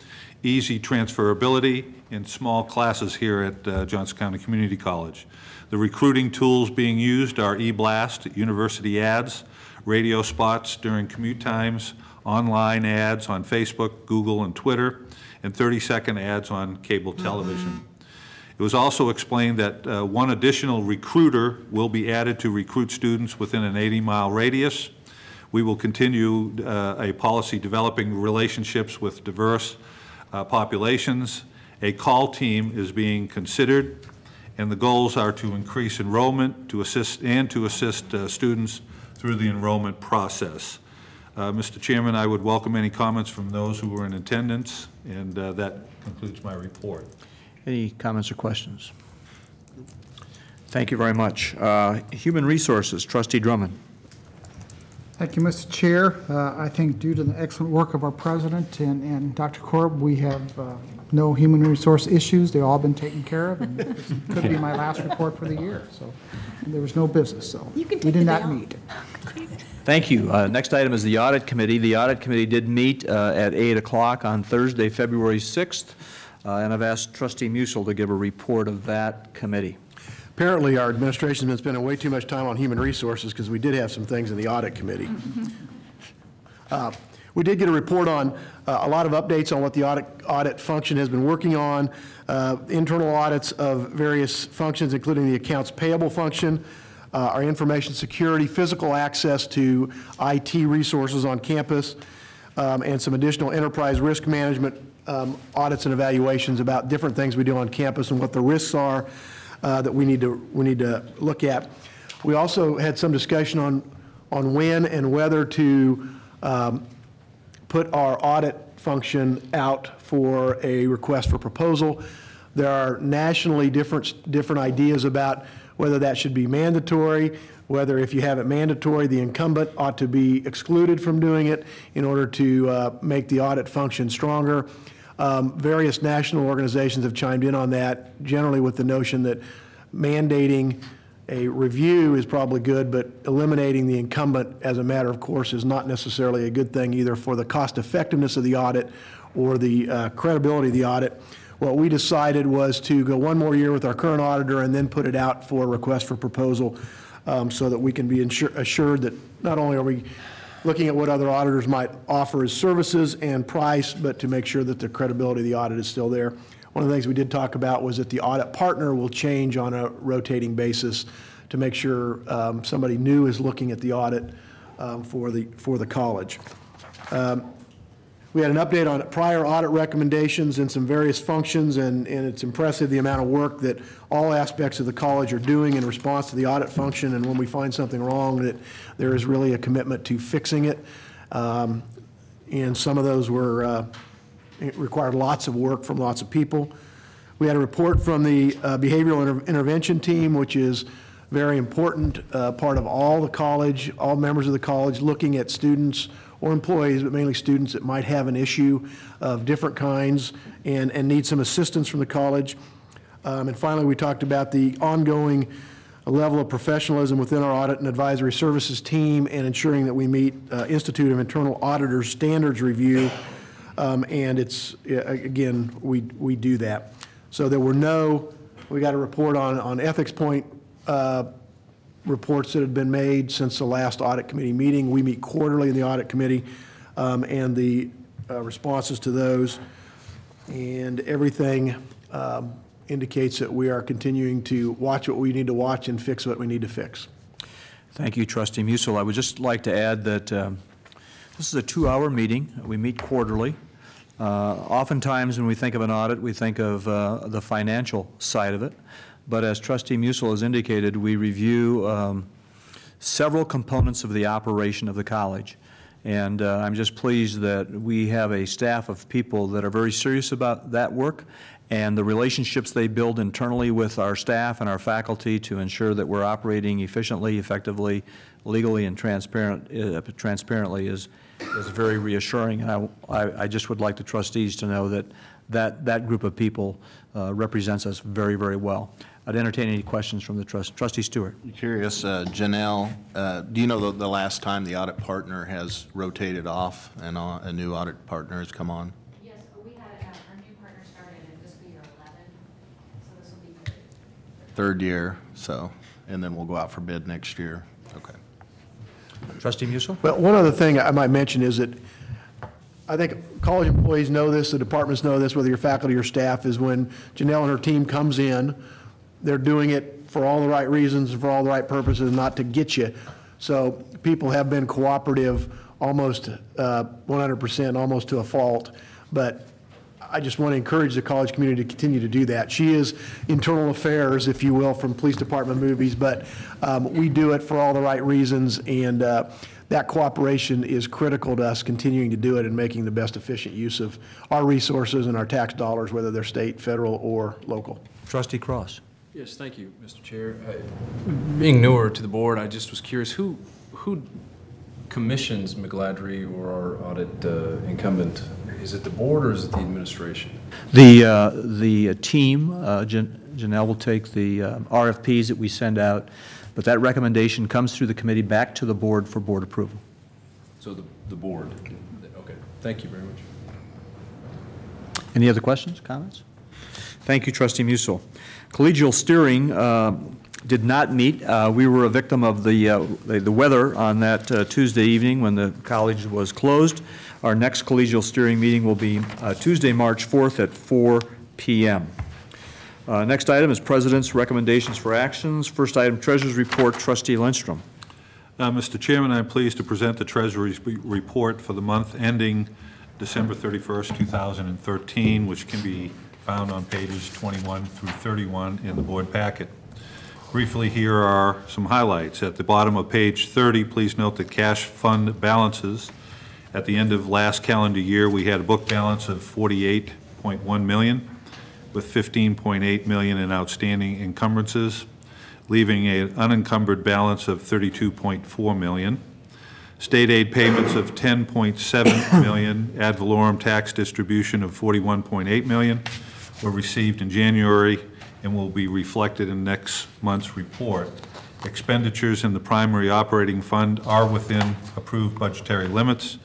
easy transferability in small classes here at Johnson County Community College. The recruiting tools being used are e-blast, university ads, radio spots during commute times, online ads on Facebook, Google, and Twitter, and 30-second ads on cable television. It was also explained that one additional recruiter will be added to recruit students within an 80-mile radius. We will continue a policy developing relationships with diverse populations. A call team is being considered, and the goals are to increase enrollment, to assist students through the enrollment process. Mr. Chairman, I would welcome any comments from those who were in attendance, and that concludes my report. Any comments or questions? Thank you very much. Human Resources, Trustee Drummond. Thank you, Mr. Chair. I think due to the excellent work of our president and Dr. Korb, we have no human resource issues. They've all been taken care of, and this could be my last report for the year. So there was no business, so we did not meet. Thank you. Next item is the Audit Committee. The Audit Committee did meet at 8 o'clock on Thursday, February 6th. And I've asked Trustee Musil to give a report of that committee. Apparently, our administration has been spending way too much time on human resources because we did have some things in the Audit Committee. We did get a report on a lot of updates on what the audit function has been working on, internal audits of various functions, including the accounts payable function, our information security, physical access to IT resources on campus, and some additional enterprise risk management audits and evaluations about different things we do on campus and what the risks are that we need to look at. We also had some discussion on when and whether to put our audit function out for a request for proposal. There are nationally different ideas about whether that should be mandatory, whether if you have it mandatory, the incumbent ought to be excluded from doing it in order to make the audit function stronger. Various national organizations have chimed in on that, generally with the notion that mandating a review is probably good, but eliminating the incumbent as a matter of course is not necessarily a good thing either for the cost effectiveness of the audit or the credibility of the audit. What we decided was to go one more year with our current auditor and then put it out for a request for proposal so that we can be assured that not only are we looking at what other auditors might offer as services and price, but to make sure that the credibility of the audit is still there. One of the things we did talk about was that the audit partner will change on a rotating basis to make sure somebody new is looking at the audit for the college. We had an update on prior audit recommendations and some various functions, and it's impressive the amount of work that all aspects of the college are doing in response to the audit function, and when we find something wrong, that there is really a commitment to fixing it. And some of those were it required lots of work from lots of people. We had a report from the behavioral intervention team, which is very important part of all the college, all members of the college, looking at students or employees, but mainly students that might have an issue of different kinds and need some assistance from the college. And finally, we talked about the ongoing level of professionalism within our audit and advisory services team and ensuring that we meet Institute of Internal Auditors standards review. And it's, again, we do that. So there were we got a report on ethics point reports that had been made since the last audit committee meeting. We meet quarterly in the audit committee and the responses to those. And everything indicates that we are continuing to watch what we need to watch and fix what we need to fix. Thank you, Trustee Musil. I would just like to add that this is a 2-hour meeting. We meet quarterly. Oftentimes when we think of an audit, we think of the financial side of it. But as Trustee Musil has indicated, we review several components of the operation of the college. And I'm just pleased that we have a staff of people that are very serious about that work and the relationships they build internally with our staff and our faculty to ensure that we're operating efficiently, effectively, legally, and transparently is very reassuring. And I just would like the trustees to know that that group of people represents us very, very well. I'd entertain any questions from the Trustee Stewart. Curious, Janelle, do you know the last time the audit partner has rotated off and a new audit partner has come on? Yes, we had our new partner started in fiscal year 11, so this will be Third year, so, and then we'll go out for bid next year. Okay. Trustee Musil? Well, one other thing I might mention is that I think college employees know this, the departments know this, whether you're faculty or staff, is when Janelle and her team comes in, they're doing it for all the right reasons and for all the right purposes, not to get you. So people have been cooperative almost 100%, almost to a fault. But I just want to encourage the college community to continue to do that. She is internal affairs, if you will, from police department movies, but we do it for all the right reasons, and that cooperation is critical to us continuing to do it and making the best efficient use of our resources and our tax dollars, whether they're state, federal, or local. Trustee Cross. Yes, thank you, Mr. Chair. Being newer to the board, I just was curious, who commissions McGladrey or our audit incumbent? Is it the board or is it the administration? The team, Janelle will take the RFPs that we send out, but that recommendation comes through the committee back to the board for board approval. So the board. Okay, thank you very much. Any other questions, comments? Thank you, Trustee Musil. Collegial steering did not meet. We were a victim of the weather on that Tuesday evening when the college was closed. Our next collegial steering meeting will be Tuesday, March 4th at 4 p.m. Next item is President's recommendations for actions. First item, Treasurer's Report, Trustee Lindstrom. Mr. Chairman, I'm pleased to present the Treasury's report for the month ending December 31st, 2013, which can be found on pages 21 through 31 in the board packet. Briefly, here are some highlights. At the bottom of page 30, please note that cash fund balances. At the end of last calendar year, we had a book balance of $48.1 million, with $15.8 million in outstanding encumbrances, leaving an unencumbered balance of $32.4 million. State aid payments of $10.7 million, ad valorem tax distribution of $41.8 million were received in January and will be reflected in next month's report. Expenditures in the primary operating fund are within approved budgetary limits.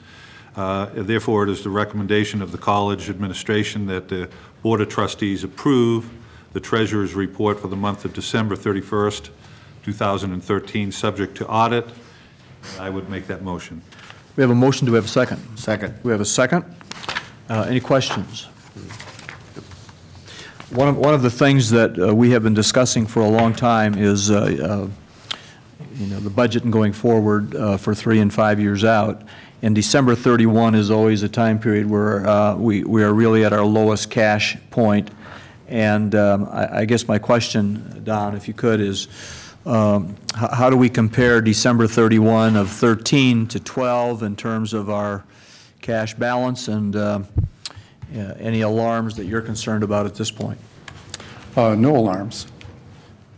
Therefore, it is the recommendation of the college administration that the Board of Trustees approve the Treasurer's report for the month of December 31st, 2013, subject to audit. I would make that motion. We have a motion. Do we have a second? Second. We have a second. Any questions? One of the things that we have been discussing for a long time is the budget and going forward for 3 and 5 years out. And December 31 is always a time period where we are really at our lowest cash point. And I guess my question, Don, if you could, is how do we compare December 31 of 13 to 12 in terms of our cash balance, and any alarms that you're concerned about at this point? No alarms.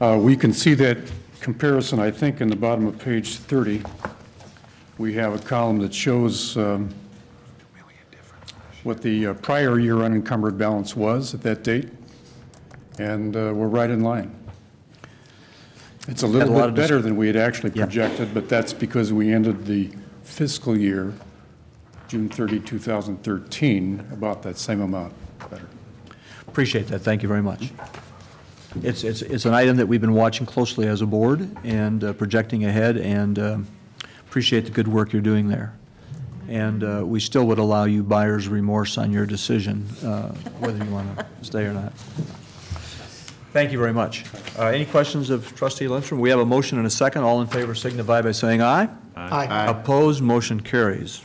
We can see that comparison, I think, in the bottom of page 30. We have a column that shows what the prior year unencumbered balance was at that date, and we're right in line. It's a little bit better than we had actually projected, but that's because we ended the fiscal year, June 30, 2013, about that same amount better. Appreciate that. Thank you very much. It's an item that we've been watching closely as a board and projecting ahead, and appreciate the good work you're doing there. And we still would allow you buyer's remorse on your decision, whether you want to stay or not. Thank you very much. Any questions of Trustee Lindstrom? We have a motion and a second. All in favor signify by saying aye. Aye. Aye. Opposed, motion carries.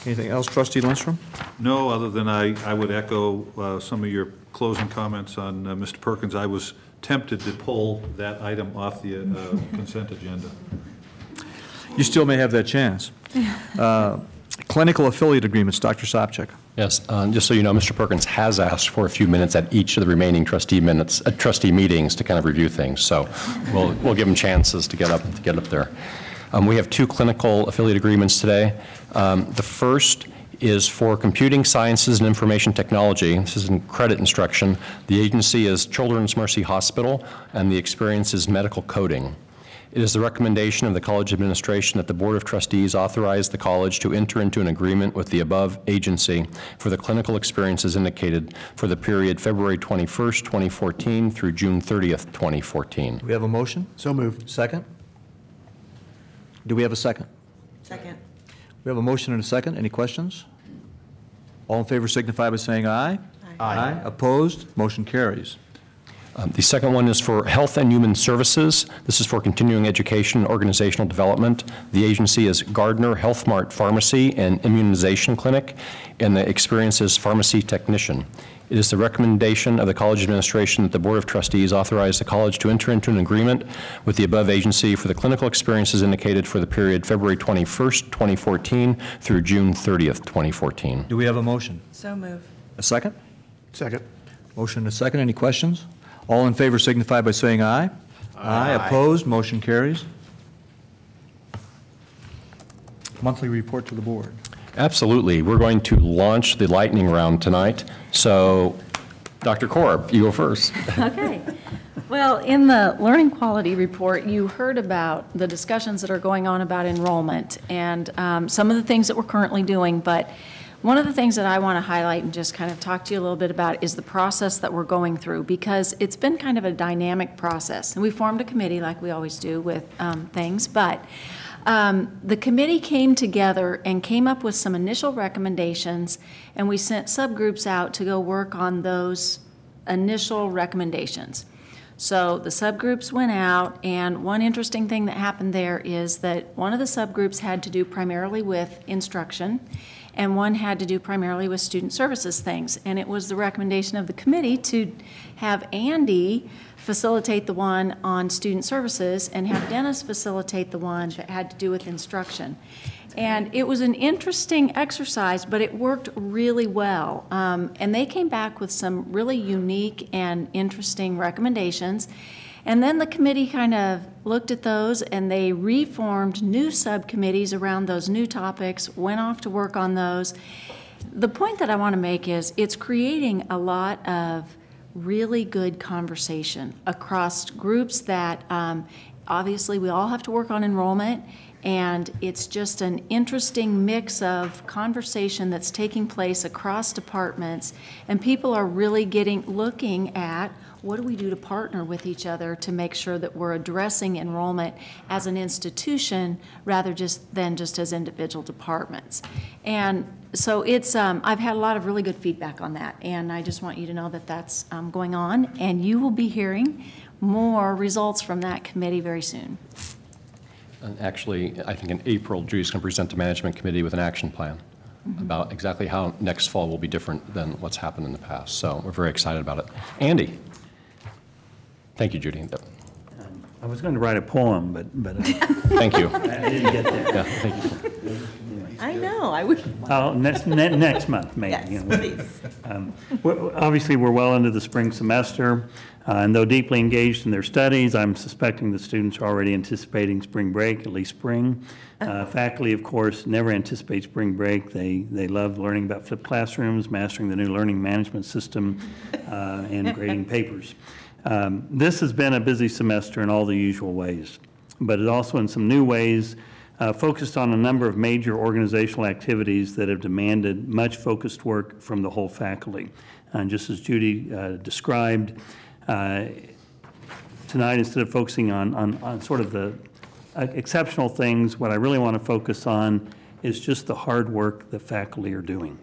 Anything else, Trustee Lindstrom? No, other than I would echo some of your closing comments on Mr. Perkins. I was tempted to pull that item off the consent agenda. You still may have that chance. Clinical affiliate agreements, Dr. Sopcich. Yes, just so you know, Mr. Perkins has asked for a few minutes at each of the remaining trustee meetings to kind of review things. So we'll give him chances to get up there. We have 2 clinical affiliate agreements today. The first is for computing sciences and information technology. This is in credit instruction. The agency is Children's Mercy Hospital, and the experience is medical coding. It is the recommendation of the college administration that the Board of Trustees authorize the college to enter into an agreement with the above agency for the clinical experiences indicated for the period February 21st, 2014 through June 30th, 2014. Do we have a motion? So moved. Second? Do we have a second? Second. We have a motion and a second. Any questions? All in favor signify by saying aye. Aye. Opposed? Motion carries. The second one is for Health and Human Services. This is for continuing education and organizational development. The agency is Gardner Health Mart Pharmacy and Immunization Clinic, and the experience is pharmacy technician. It is the recommendation of the college administration that the Board of Trustees authorize the college to enter into an agreement with the above agency for the clinical experiences indicated for the period February 21st, 2014 through June 30th, 2014. Do we have a motion? So move. A second? Second. Motion and a second. Any questions? All in favor signify by saying aye. Aye. Opposed? Motion carries. Monthly report to the board. Absolutely. We're going to launch the lightning round tonight. So, Dr. Korb, you go first. Okay. Well, in the learning quality report, you heard about the discussions that are going on about enrollment and some of the things that we're currently doing, but one of the things that I want to highlight and just kind of talk to you a little bit about is the process that we're going through, because it's been kind of a dynamic process. And we formed a committee like we always do with things, but the committee came together and came up with some initial recommendations, and we sent subgroups out to go work on those initial recommendations. So the subgroups went out, and one interesting thing that happened there is that one of the subgroups had to do primarily with instruction, and one had to do primarily with student services things. And it was the recommendation of the committee to have Andy facilitate the one on student services and have Dennis facilitate the one that had to do with instruction. And it was an interesting exercise, but it worked really well. And they came back with some really unique and interesting recommendations. And then the committee kind of looked at those, and they reformed new subcommittees around those new topics, went off to work on those. The point that I want to make is it's creating a lot of really good conversation across groups that obviously we all have to work on enrollment, and it's just an interesting mix of conversation that's taking place across departments, and people are really looking at what do we do to partner with each other to make sure that we're addressing enrollment as an institution rather than just as individual departments. And so it's, I've had a lot of really good feedback on that, and I just want you to know that that's going on, and you will be hearing more results from that committee very soon. And actually, I think in April, Judy's going to present to Management Committee with an action plan about exactly how next fall will be different than what's happened in the past. So we're very excited about it. Andy. Thank you, Judy. I was going to write a poem, but thank you. I didn't get there. Yeah, thank you. I know. I wish. Oh, next month, maybe. Yes, you know. please. Obviously, we're well into the spring semester, and though deeply engaged in their studies, I'm suspecting the students are already anticipating spring break, at least spring. Faculty, of course, never anticipate spring break. They love learning about flipped classrooms, mastering the new learning management system, and grading papers. This has been a busy semester in all the usual ways, but it also in some new ways focused on a number of major organizational activities that have demanded much focused work from the whole faculty. And just as Judy described, tonight, instead of focusing on sort of the exceptional things, what I really want to focus on is just the hard work the faculty are doing.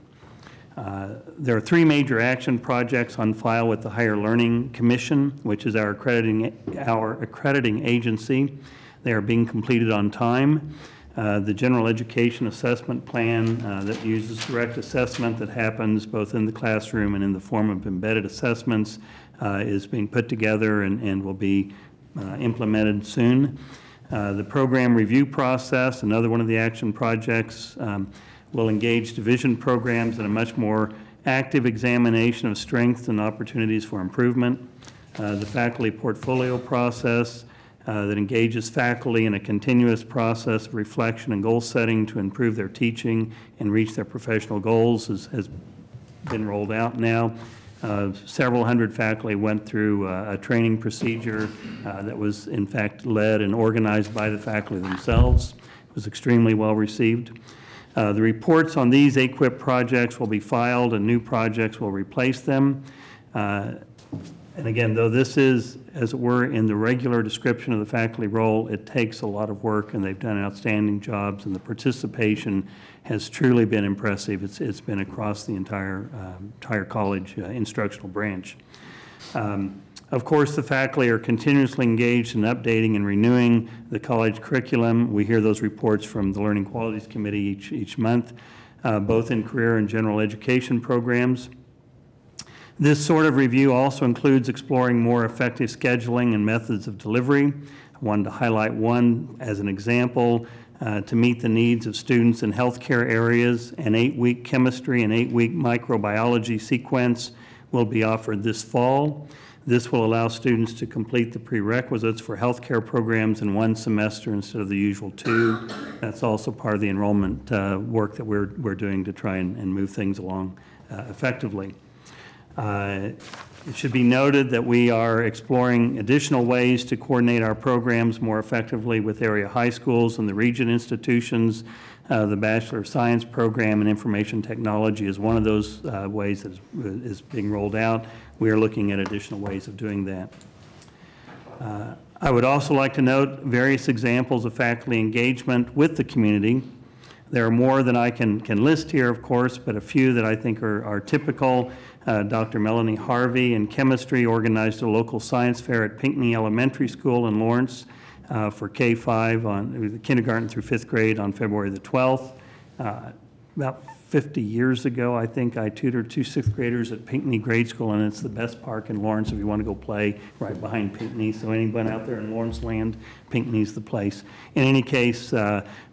There are three major action projects on file with the Higher Learning Commission, which is our accrediting agency. They are being completed on time. The General Education Assessment Plan that uses direct assessment that happens both in the classroom and in the form of embedded assessments is being put together and will be implemented soon. The program review process, another one of the action projects, will engage division programs in a much more active examination of strengths and opportunities for improvement. The faculty portfolio process that engages faculty in a continuous process of reflection and goal setting to improve their teaching and reach their professional goals has been rolled out now. Several hundred faculty went through a training procedure that was in fact led and organized by the faculty themselves. It was extremely well received. The reports on these AQUIP projects will be filed and new projects will replace them. And again, though this is, as it were, in the regular description of the faculty role, it takes a lot of work, and they've done outstanding jobs, and the participation has truly been impressive. It's been across the entire college instructional branch. Of course, the faculty are continuously engaged in updating and renewing the college curriculum. We hear those reports from the Learning Qualities Committee each month, both in career and general education programs. This sort of review also includes exploring more effective scheduling and methods of delivery. I wanted to highlight one as an example. To meet the needs of students in healthcare areas, an 8-week chemistry and 8-week microbiology sequence will be offered this fall. This will allow students to complete the prerequisites for healthcare programs in 1 semester instead of the usual 2. That's also part of the enrollment work that we're doing to try and move things along effectively. It should be noted that we are exploring additional ways to coordinate our programs more effectively with area high schools and the region institutions. The Bachelor of Science program in Information Technology is one of those ways that is being rolled out. We are looking at additional ways of doing that. I would also like to note various examples of faculty engagement with the community. There are more than I can list here, of course, but a few that I think are typical. Dr. Melanie Harvey in chemistry organized a local science fair at Pinckney Elementary School in Lawrence for K-5 on kindergarten through 5th grade on February the 12th. About 50 years ago, I think I tutored 2 6th graders at Pinckney Grade School, and it's the best park in Lawrence if you want to go play, right behind Pinckney. So anyone out there in Lawrence land, Pinckney's the place. In any case,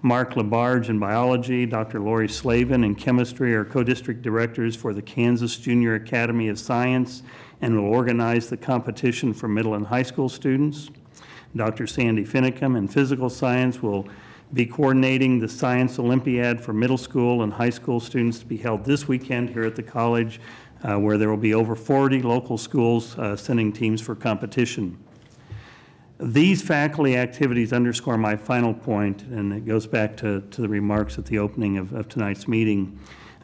Mark Labarge in biology, Dr. Lori Slavin in chemistry are co-district directors for the Kansas Junior Academy of Science and will organize the competition for middle and high school students. Dr. Sandy Finicum in physical science will be coordinating the Science Olympiad for middle school and high school students to be held this weekend here at the college, where there will be over 40 local schools sending teams for competition. These faculty activities underscore my final point, and it goes back to the remarks at the opening of tonight's meeting.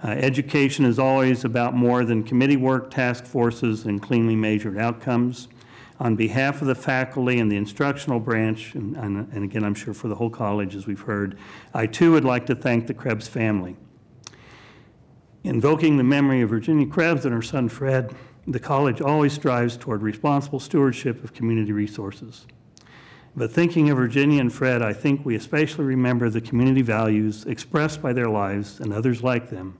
Education is always about more than committee work, task forces, and cleanly measured outcomes. On behalf of the faculty and the instructional branch, and again, I'm sure for the whole college, as we've heard, I too would like to thank the Krebs family. Invoking the memory of Virginia Krebs and her son Fred, the college always strives toward responsible stewardship of community resources. But thinking of Virginia and Fred, I think we especially remember the community values expressed by their lives and others like them,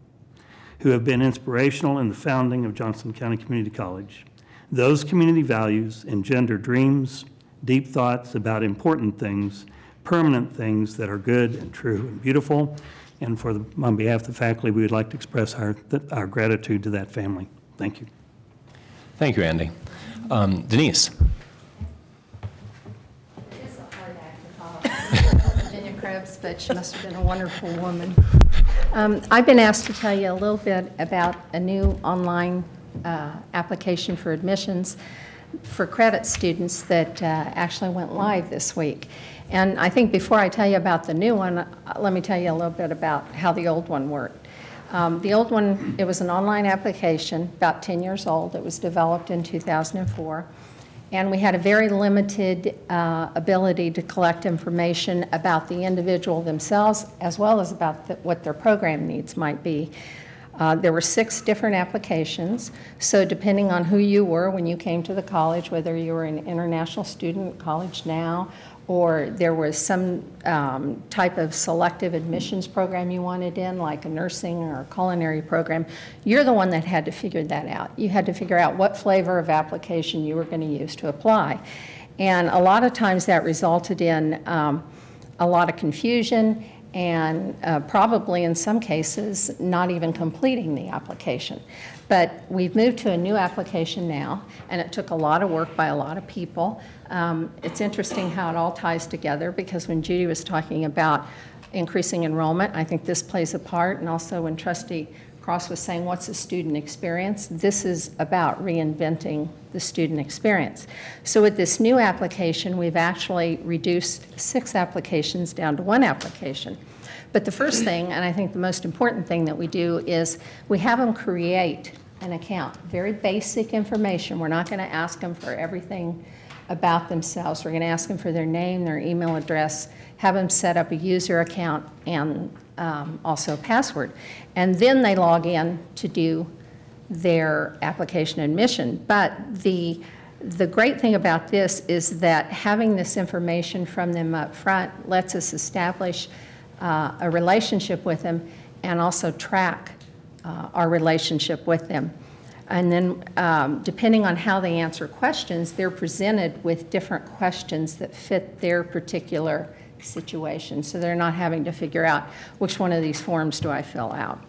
who have been inspirational in the founding of Johnson County Community College. Those community values engender dreams, deep thoughts about important things, permanent things that are good and true and beautiful. And on behalf of the faculty, we would like to express our gratitude to that family. Thank you. Thank you, Andy. Denise. It is a hard act to follow Virginia Krebs, but she must have been a wonderful woman. I've been asked to tell you a little bit about a new online application for admissions for credit students that actually went live this week. And I think before I tell you about the new one, let me tell you a little bit about how the old one worked. The old one, it was an online application, about 10 years old. It was developed in 2004. And we had a very limited ability to collect information about the individual themselves, as well as about what their program needs might be. There were 6 different applications, so depending on who you were when you came to the college, whether you were an international student, College Now, or there was some type of selective admissions program you wanted in, like a nursing or a culinary program, you're the one that had to figure that out. You had to figure out what flavor of application you were going to use to apply. And a lot of times that resulted in a lot of confusion and probably in some cases not even completing the application. But we've moved to a new application now, and it took a lot of work by a lot of people. It's interesting how it all ties together, because when Judy was talking about increasing enrollment, I think this plays a part, and also when Trustee Cross was saying, what's the student experience? This is about reinventing the student experience. So with this new application, we've actually reduced 6 applications down to 1 application. But the first thing, and I think the most important thing that we do, is we have them create an account. Very basic information. We're not going to ask them for everything about themselves. We're going to ask them for their name, their email address, have them set up a user account, and also a password. And then they log in to do their application admission. But the great thing about this is that having this information from them up front lets us establish a relationship with them and also track our relationship with them. And then depending on how they answer questions, they're presented with different questions that fit their particular situation. So they're not having to figure out which one of these forms do I fill out.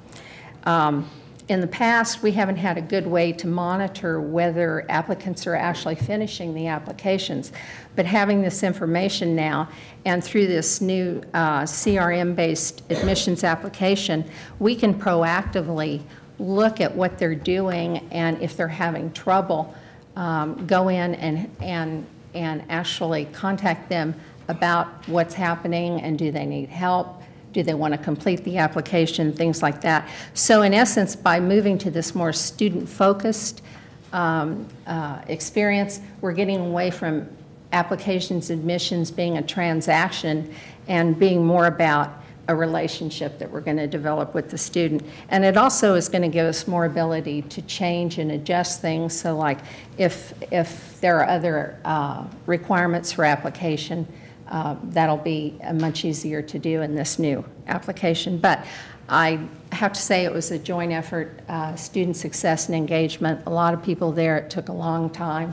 In the past, we haven't had a good way to monitor whether applicants are actually finishing the applications. But having this information now, and through this new CRM-based admissions application, we can proactively look at what they're doing, and if they're having trouble, go in and actually contact them about what's happening, and do they need help? Do they want to complete the application, things like that. So in essence, by moving to this more student-focused experience, we're getting away from applications, admissions being a transaction and being more about a relationship that we're going to develop with the student. And it also is going to give us more ability to change and adjust things. So like if there are other requirements for application, that'll be much easier to do in this new application. But I have to say it was a joint effort, student success and engagement. A lot of people there. It took a long time.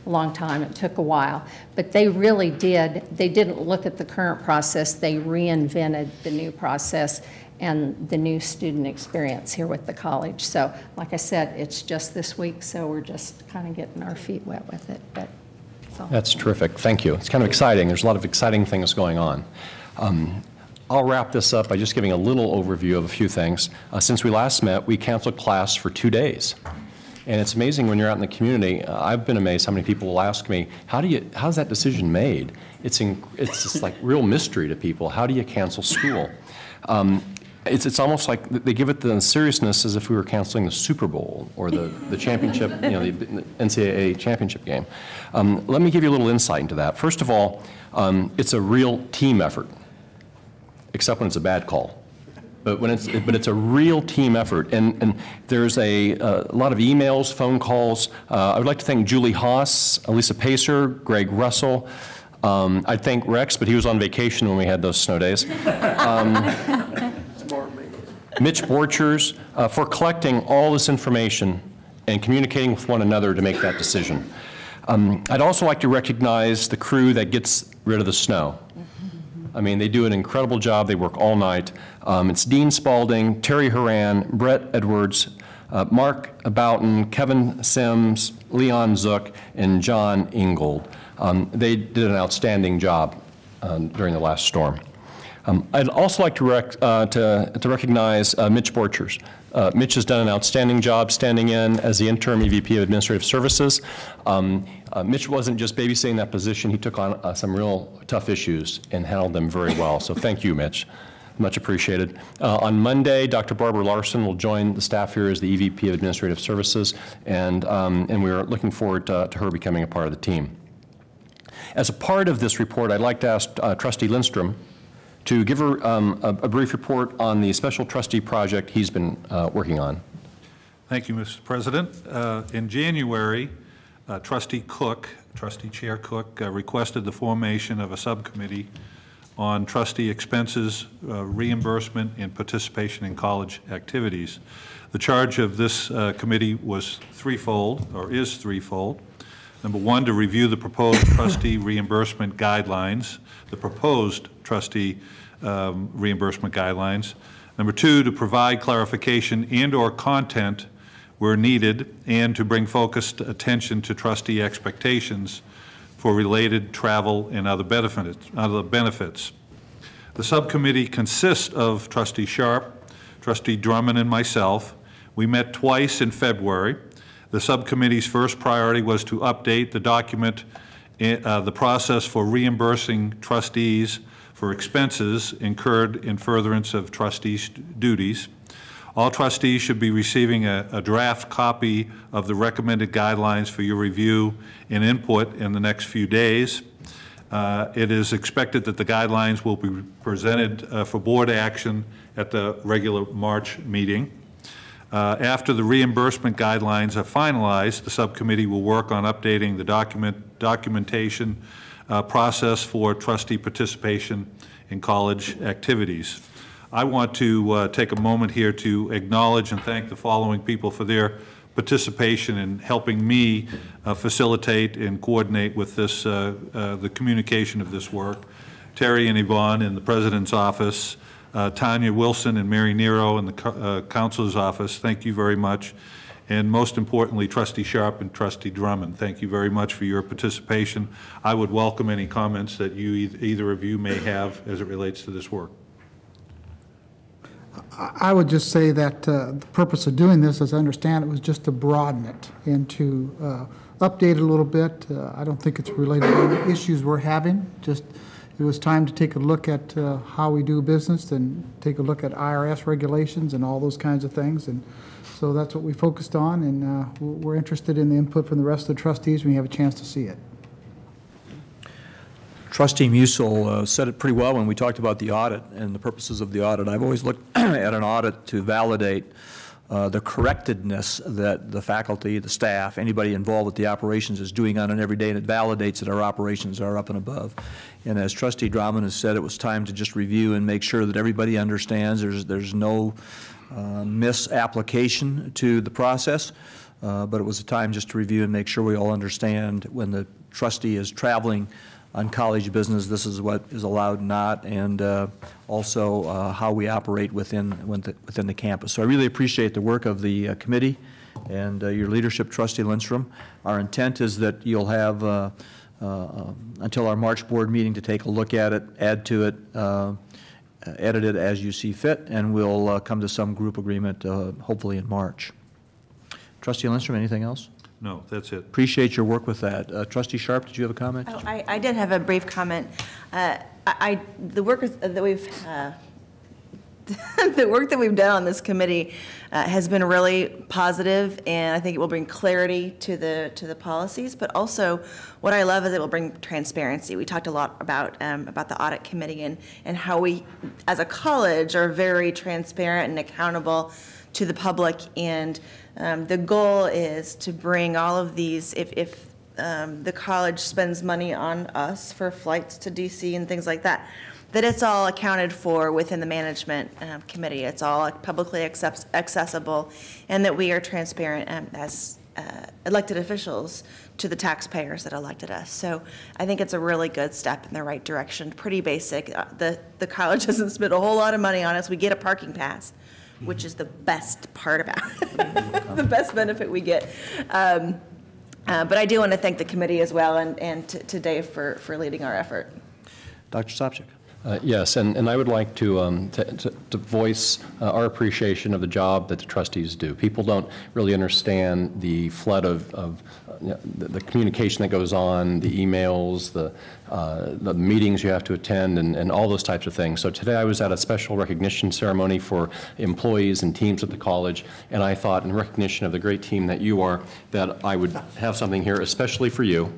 It took a while. But they really did. They didn't look at the current process. They reinvented the new process and the new student experience here with the college. So like I said, it's just this week, so we're just kind of getting our feet wet with it. But that's terrific. Thank you. It's kind of exciting. There's a lot of exciting things going on. I'll wrap this up by just giving a little overview of a few things. Since we last met, we canceled class for 2 days. And it's amazing when you're out in the community. I've been amazed how many people will ask me, how's that decision made? It's just like real mystery to people. How do you cancel school? It's almost like they give it the seriousness as if we were canceling the Super Bowl or the championship, the NCAA championship game. Let me give you a little insight into that. First of all, it's a real team effort, except when it's a bad call. But it's a real team effort, and there's a lot of emails, phone calls. I would like to thank Julie Haas, Elisa Pacer, Greg Russell. I'd thank Rex, but he was on vacation when we had those snow days. Mitch Borchers for collecting all this information and communicating with one another to make that decision. I'd also like to recognize the crew that gets rid of the snow. I mean, they do an incredible job. They work all night. It's Dean Spalding, Terry Horan, Brett Edwards, Mark Boughton, Kevin Sims, Leon Zook, and John Ingold. They did an outstanding job during the last storm. I'd also like to recognize Mitch Borchers. Mitch has done an outstanding job standing in as the interim EVP of Administrative Services. Mitch wasn't just babysitting that position. He took on some real tough issues and handled them very well. So thank you, Mitch. Much appreciated. On Monday, Dr. Barbara Larson will join the staff here as the EVP of Administrative Services, and we are looking forward to her becoming a part of the team. As a part of this report, I'd like to ask Trustee Lindstrom to give her a brief report on the special trustee project he's been working on. Thank you, Mr. President. In January, Trustee Chair Cook, requested the formation of a subcommittee on trustee expenses, reimbursement, and participation in college activities. The charge of this committee was threefold, or is threefold. Number one, to review the proposed trustee reimbursement guidelines, the proposed trustee reimbursement guidelines. Number 2, to provide clarification and/or content where needed, and to bring focused attention to trustee expectations for related travel and other benefits. The subcommittee consists of Trustee Sharp, Trustee Drummond, and myself. We met twice in February. The subcommittee's first priority was to update the document, the process for reimbursing trustees for expenses incurred in furtherance of trustees' duties. All trustees should be receiving a draft copy of the recommended guidelines for your review and input in the next few days. It is expected that the guidelines will be presented for board action at the regular March meeting. After the reimbursement guidelines are finalized, the subcommittee will work on updating the documentation process for trustee participation in college activities. I want to take a moment here to acknowledge and thank the following people for their participation in helping me facilitate and coordinate with this, the communication of this work. Terry and Yvonne in the President's office, Tanya Wilson and Mary Nero in the Counselor's office, thank you very much. And most importantly, Trustee Sharp and Trustee Drummond, thank you very much for your participation. I would welcome any comments that you, either of you may have as it relates to this work. I would just say that the purpose of doing this, as I understand it, was just to broaden it and to update it a little bit. I don't think it's related to the issues we're having. Just it was time to take a look at how we do business and take a look at IRS regulations and all those kinds of things. And so that's what we focused on, and we're interested in the input from the rest of the trustees when we have a chance to see it. Trustee Musil said it pretty well when we talked about the audit and the purposes of the audit. I've always looked at an audit to validate the correctedness that the faculty, the staff, anybody involved with the operations is doing on an every day, and it validates that our operations are up and above. And as Trustee Drummond has said, it was time to just review and make sure that everybody understands there's no misapplication to the process, but it was a time just to review and make sure we all understand when the trustee is traveling on college business, this is what is allowed and not, and also how we operate within the campus. So I really appreciate the work of the committee and your leadership, Trustee Lindstrom. Our intent is that you'll have until our March board meeting to take a look at it, add to it, edit it as you see fit, and we'll come to some group agreement hopefully in March. Trustee Lindstrom, anything else? No, that's it. Appreciate your work with that. Trustee Sharp, did you have a comment? Oh, I did have a brief comment. The work that we've the work that we've done on this committee has been really positive, and I think it will bring clarity to the policies. But also, what I love is it will bring transparency. We talked a lot about the audit committee and how we, as a college, are very transparent and accountable to the public, and the goal is to bring all of these, if the college spends money on us for flights to DC and things like that, that it's all accounted for within the management committee. It's all publicly accessible, and that we are transparent as elected officials to the taxpayers that elected us. So I think it's a really good step in the right direction. Pretty basic. The college doesn't spend a whole lot of money on us. We get a parking pass, which is the best part about it, the best benefit we get. But I do want to thank the committee as well, and to Dave for leading our effort. Dr. Sopcich. Yes, and I would like to voice our appreciation of the job that the trustees do. People don't really understand the flood of the communication that goes on, the emails, the meetings you have to attend, and all those types of things. So today I was at a special recognition ceremony for employees and teams at the college, and I thought, in recognition of the great team that you are, that I would have something here especially for you.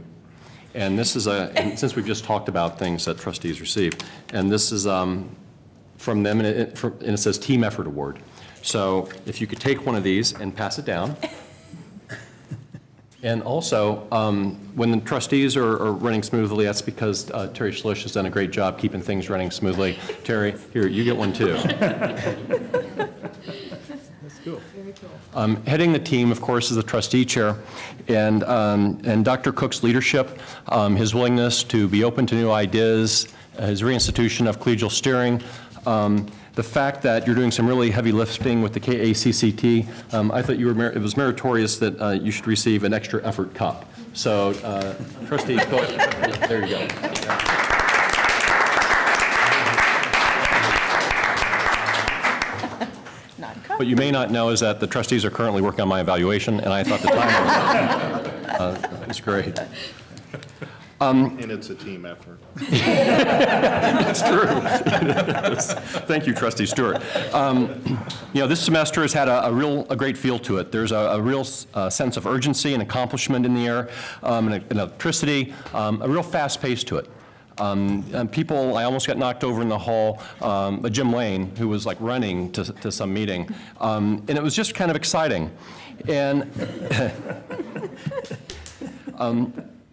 And this is and since we've just talked about things that trustees receive, and this is from them, and it says Team Effort Award. So if you could take one of these and pass it down. And also, when the trustees are running smoothly, that's because Terry Schlush has done a great job keeping things running smoothly. Terry, here, you get one too. That's cool. Very cool. Heading the team, of course, is the trustee chair, and Dr. Cook's leadership, his willingness to be open to new ideas, his reinstitution of collegial steering, the fact that you're doing some really heavy lifting with the KACCT. I thought it was meritorious that you should receive an extra effort cup. So, Trustee, there you go. What you may not know is that the trustees are currently working on my evaluation, and I thought the time was great. And it's a team effort. It's true. Thank you, Trustee Stewart. This semester has had a great feel to it. There's a real sense of urgency and accomplishment in the air, and electricity, a real fast pace to it. And people, I almost got knocked over in the hall, Jim Lane, who was like running to some meeting, and it was just kind of exciting. And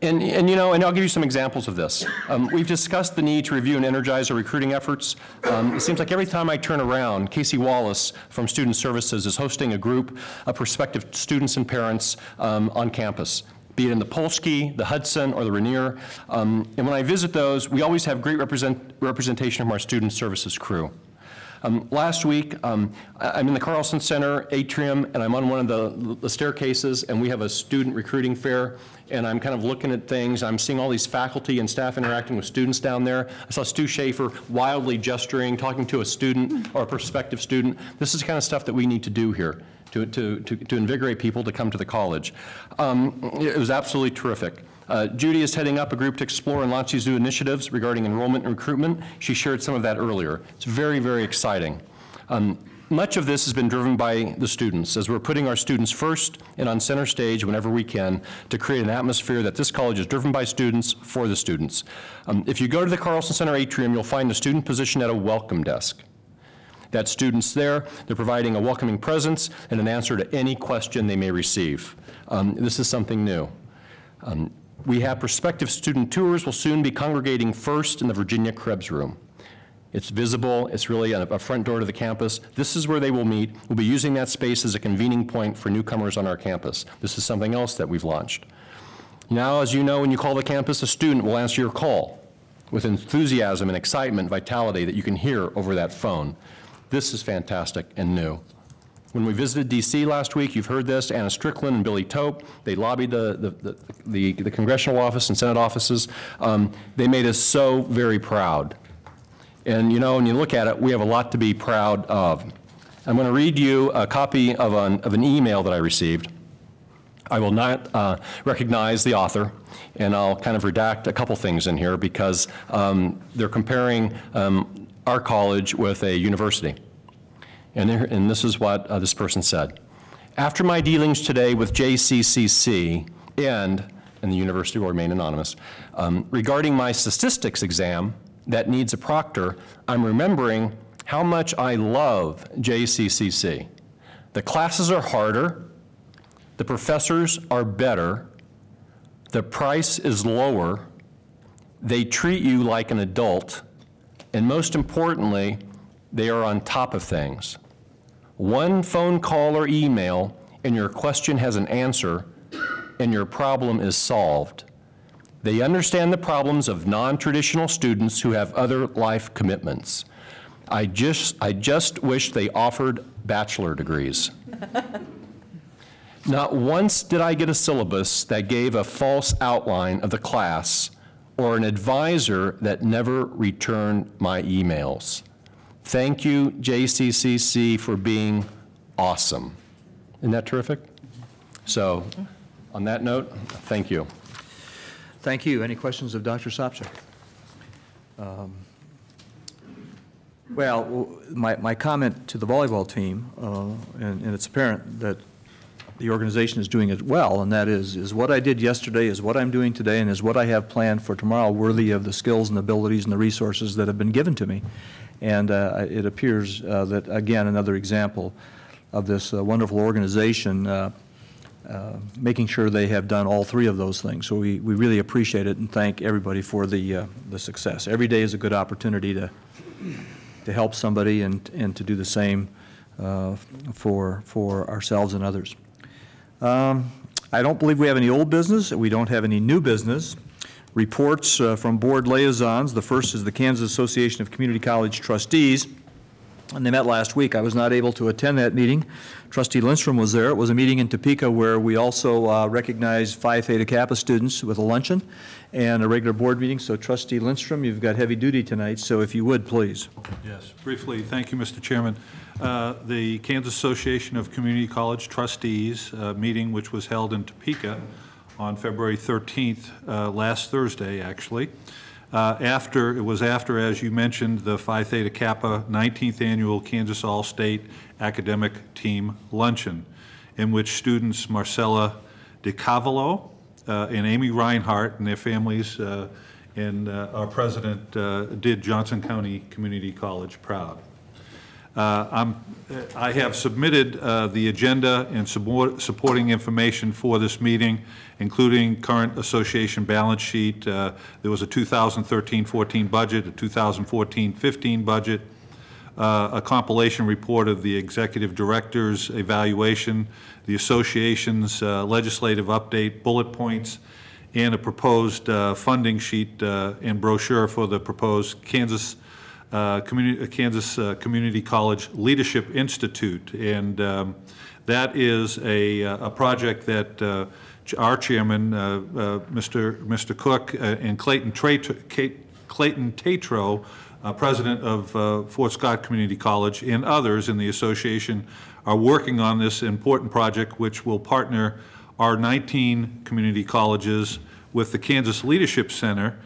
And I'll give you some examples of this. We've discussed the need to review and energize our recruiting efforts. It seems like every time I turn around, Casey Wallace from Student Services is hosting a group of prospective students and parents on campus, be it in the Polsky, the Hudson, or the Rainier. And when I visit those, we always have great representation from our Student Services crew. Last week, I'm in the Carlson Center atrium, and I'm on one of the staircases, and we have a student recruiting fair, and I'm kind of looking at things. I'm seeing all these faculty and staff interacting with students down there. I saw Stu Schaefer wildly gesturing, talking to a student or a prospective student. This is the kind of stuff that we need to do here to invigorate people to come to the college. It was absolutely terrific. Judy is heading up a group to explore and launch these new initiatives regarding enrollment and recruitment. She shared some of that earlier. It's very, very exciting. Much of this has been driven by the students, as we're putting our students first and on center stage whenever we can to create an atmosphere that this college is driven by students for the students. If you go to the Carlson Center atrium, you'll find a student positioned at a welcome desk. That student's there, they're providing a welcoming presence and an answer to any question they may receive. This is something new. We have prospective student tours will soon be congregating first in the Virginia Krebs room. It's visible, it's really a front door to the campus. This is where they will meet. We'll be using that space as a convening point for newcomers on our campus. This is something else that we've launched. Now, as you know, when you call the campus, a student will answer your call with enthusiasm and excitement, vitality that you can hear over that phone. This is fantastic and new. When we visited DC last week, you've heard this, Anna Strickland and Billy Tope, they lobbied the congressional office and Senate offices. They made us so very proud. And when you look at it, we have a lot to be proud of. I'm going to read you a copy of an email that I received. I will not recognize the author, and I'll kind of redact a couple things in here because they're comparing our college with a university. And this is what this person said. After my dealings today with JCCC and the university will remain anonymous, regarding my statistics exam that needs a proctor, I'm remembering how much I love JCCC. The classes are harder, the professors are better, the price is lower, they treat you like an adult, and most importantly, they are on top of things. One phone call or email and your question has an answer and your problem is solved. They understand the problems of non-traditional students who have other life commitments. I just wish they offered bachelor degrees. Not once did I get a syllabus that gave a false outline of the class or an advisor that never returned my emails. Thank you, JCCC, for being awesome. Isn't that terrific? So, on that note, thank you. Thank you. Any questions of Dr. Sopcich? Well, my comment to the volleyball team, and it's apparent that the organization is doing it well, and that is what I did yesterday is what I'm doing today and is what I have planned for tomorrow worthy of the skills and abilities and the resources that have been given to me. And it appears that, again, another example of this wonderful organization making sure they have done all three of those things. So we really appreciate it and thank everybody for the success. Every day is a good opportunity to help somebody and to do the same for ourselves and others. I don't believe we have any old business. We don't have any new business. reports from board liaisons. The first is the Kansas Association of Community College Trustees, and they met last week. I was not able to attend that meeting. Trustee Lindstrom was there. It was a meeting in Topeka where we also recognized Phi Theta Kappa students with a luncheon and a regular board meeting. So Trustee Lindstrom, you've got heavy duty tonight, so if you would, please. Yes, briefly, thank you, Mr. Chairman. The Kansas Association of Community College Trustees meeting, which was held in Topeka on February 13th, last Thursday, actually. It was after, as you mentioned, the Phi Theta Kappa 19th Annual Kansas All-State Academic Team Luncheon, in which students Marcella DeCavallo and Amy Reinhardt and their families and our president did Johnson County Community College proud. I have submitted the agenda and supporting information for this meeting, including current association balance sheet. There was a 2013-14 budget, a 2014-15 budget, a compilation report of the executive director's evaluation, the association's legislative update, bullet points, and a proposed funding sheet and brochure for the proposed Kansas Community College Leadership Institute. And that is a project that our chairman, Mr. Cook, and Clayton Tatro, president of Fort Scott Community College, and others in the association are working on this important project, which will partner our 19 community colleges with the Kansas Leadership Center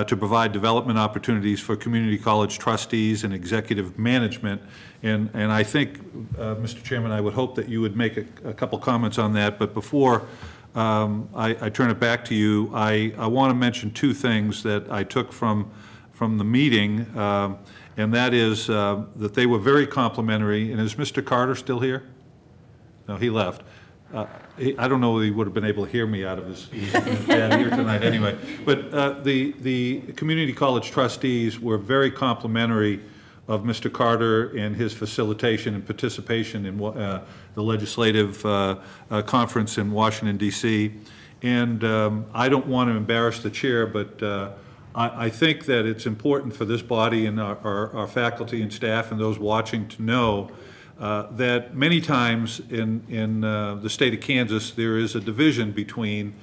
to provide development opportunities for community college trustees and executive management. And I think, Mr. Chairman, I would hope that you would make a couple comments on that. But before I turn it back to you, I want to mention two things that I took from the meeting, and that is that they were very complimentary. And is Mr. Carter still here? No, he left. I don't know whether he would have been able to hear me out of his bad here tonight anyway. But the community college trustees were very complimentary of Mr. Carter and his facilitation and participation in the legislative conference in Washington, D.C. And I don't want to embarrass the chair, but I think that it's important for this body and our faculty and staff and those watching to know that many times in the state of Kansas, there is a division between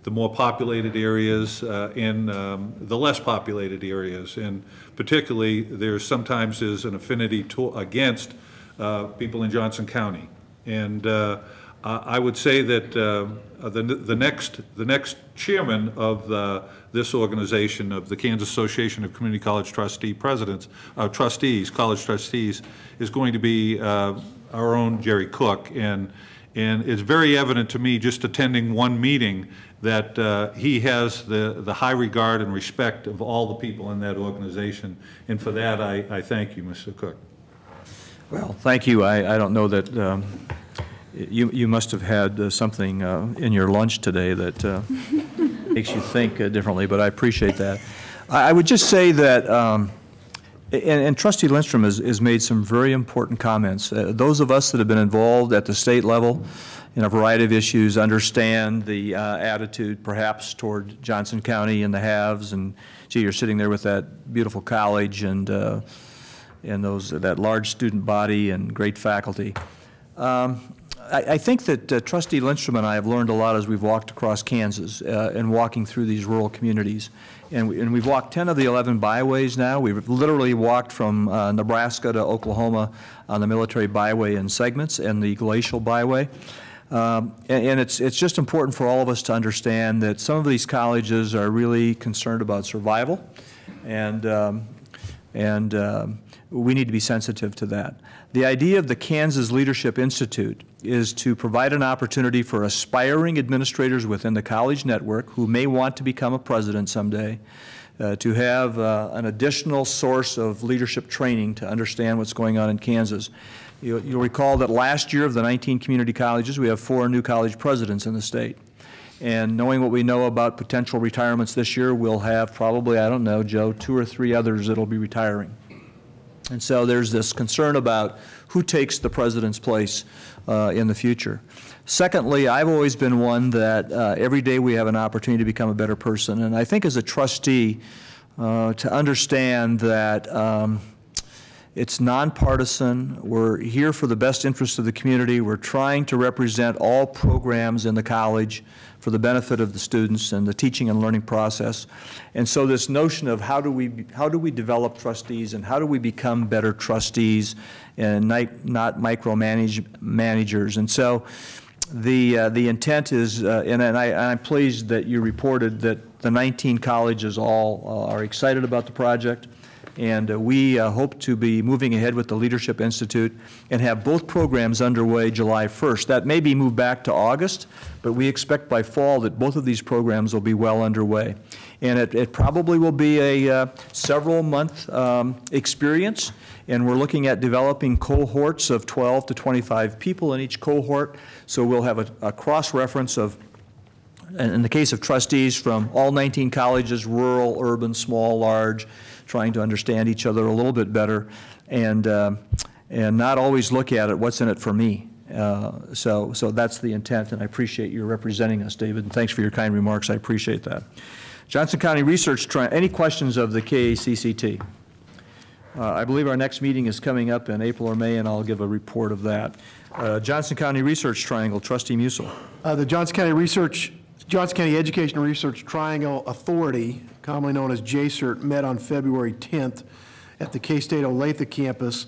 the more populated areas and the less populated areas. And particularly, there sometimes is an affinity against people in Johnson County. And I would say that the next chairman of this organization, of the Kansas Association of Community College College Trustees, is going to be our own Jerry Cook. And it's very evident to me, just attending one meeting, that he has the high regard and respect of all the people in that organization. And for that, I thank you, Mr. Cook. Well, thank you. I don't know that you must have had something in your lunch today that makes you think differently, but I appreciate that. I would just say that, and Trustee Lindstrom has made some very important comments. Those of us that have been involved at the state level in a variety of issues understand the attitude perhaps toward Johnson County and the haves, and gee, you're sitting there with that beautiful college and that large student body and great faculty. I think that Trustee Lindstrom and I have learned a lot as we've walked across Kansas and walking through these rural communities. And we've walked 10 of the 11 byways now. We've literally walked from Nebraska to Oklahoma on the military byway in segments and the glacial byway. And it's just important for all of us to understand that some of these colleges are really concerned about survival, and we need to be sensitive to that. The idea of the Kansas Leadership Institute is to provide an opportunity for aspiring administrators within the college network who may want to become a president someday to have an additional source of leadership training to understand what's going on in Kansas. You'll recall that last year of the 19 community colleges, we have 4 new college presidents in the state. And knowing what we know about potential retirements this year, we'll have probably, I don't know, Joe, 2 or 3 others that will be retiring. And so there's this concern about who takes the president's place in the future. Secondly, I've always been one that every day we have an opportunity to become a better person. And I think as a trustee, to understand that it's nonpartisan, we're here for the best interest of the community, we're trying to represent all programs in the college for the benefit of the students and the teaching and learning process. And so this notion of how do we develop trustees and how do we become better trustees and not managers. And so the intent is, and I'm pleased that you reported that the 19 colleges all are excited about the project. And we hope to be moving ahead with the Leadership Institute and have both programs underway July 1st. That may be moved back to August, but we expect by fall that both of these programs will be well underway. And it probably will be a several-month experience, and we're looking at developing cohorts of 12 to 25 people in each cohort, so we'll have a cross-reference of, in the case of trustees, from all 19 colleges, rural, urban, small, large, trying to understand each other a little bit better, and not always look at it, what's in it for me. So that's the intent, and I appreciate you representing us, David, and thanks for your kind remarks. I appreciate that. Johnson County Research, any questions of the KACCT? I believe our next meeting is coming up in April or May, and I'll give a report of that. Johnson County Research Triangle, Trustee Musil. The Johnson County Education Research Triangle Authority, commonly known as JCERT, met on February 10th at the K-State Olathe campus.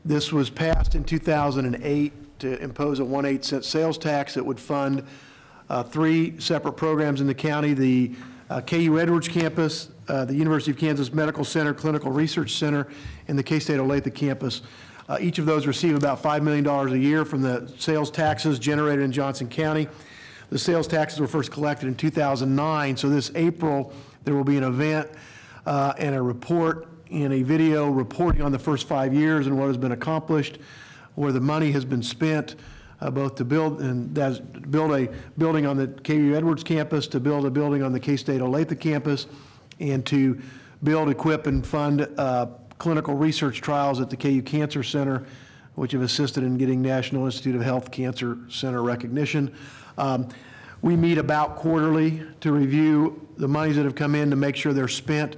This was passed in 2008 to impose a 1/8 cent sales tax that would fund 3 separate programs in the county: the KU Edwards campus, the University of Kansas Medical Center Clinical Research Center, and the K-State Olathe campus. Each of those receive about $5 million a year from the sales taxes generated in Johnson County. The sales taxes were first collected in 2009, so this April there will be an event and a report and a video reporting on the first 5 years and what has been accomplished, where the money has been spent, both to build a building on the KU Edwards campus, to build a building on the K-State Olathe campus, and to build, equip, and fund clinical research trials at the KU Cancer Center, which have assisted in getting National Institute of Health Cancer Center recognition. We meet about quarterly to review the monies that have come in to make sure they're spent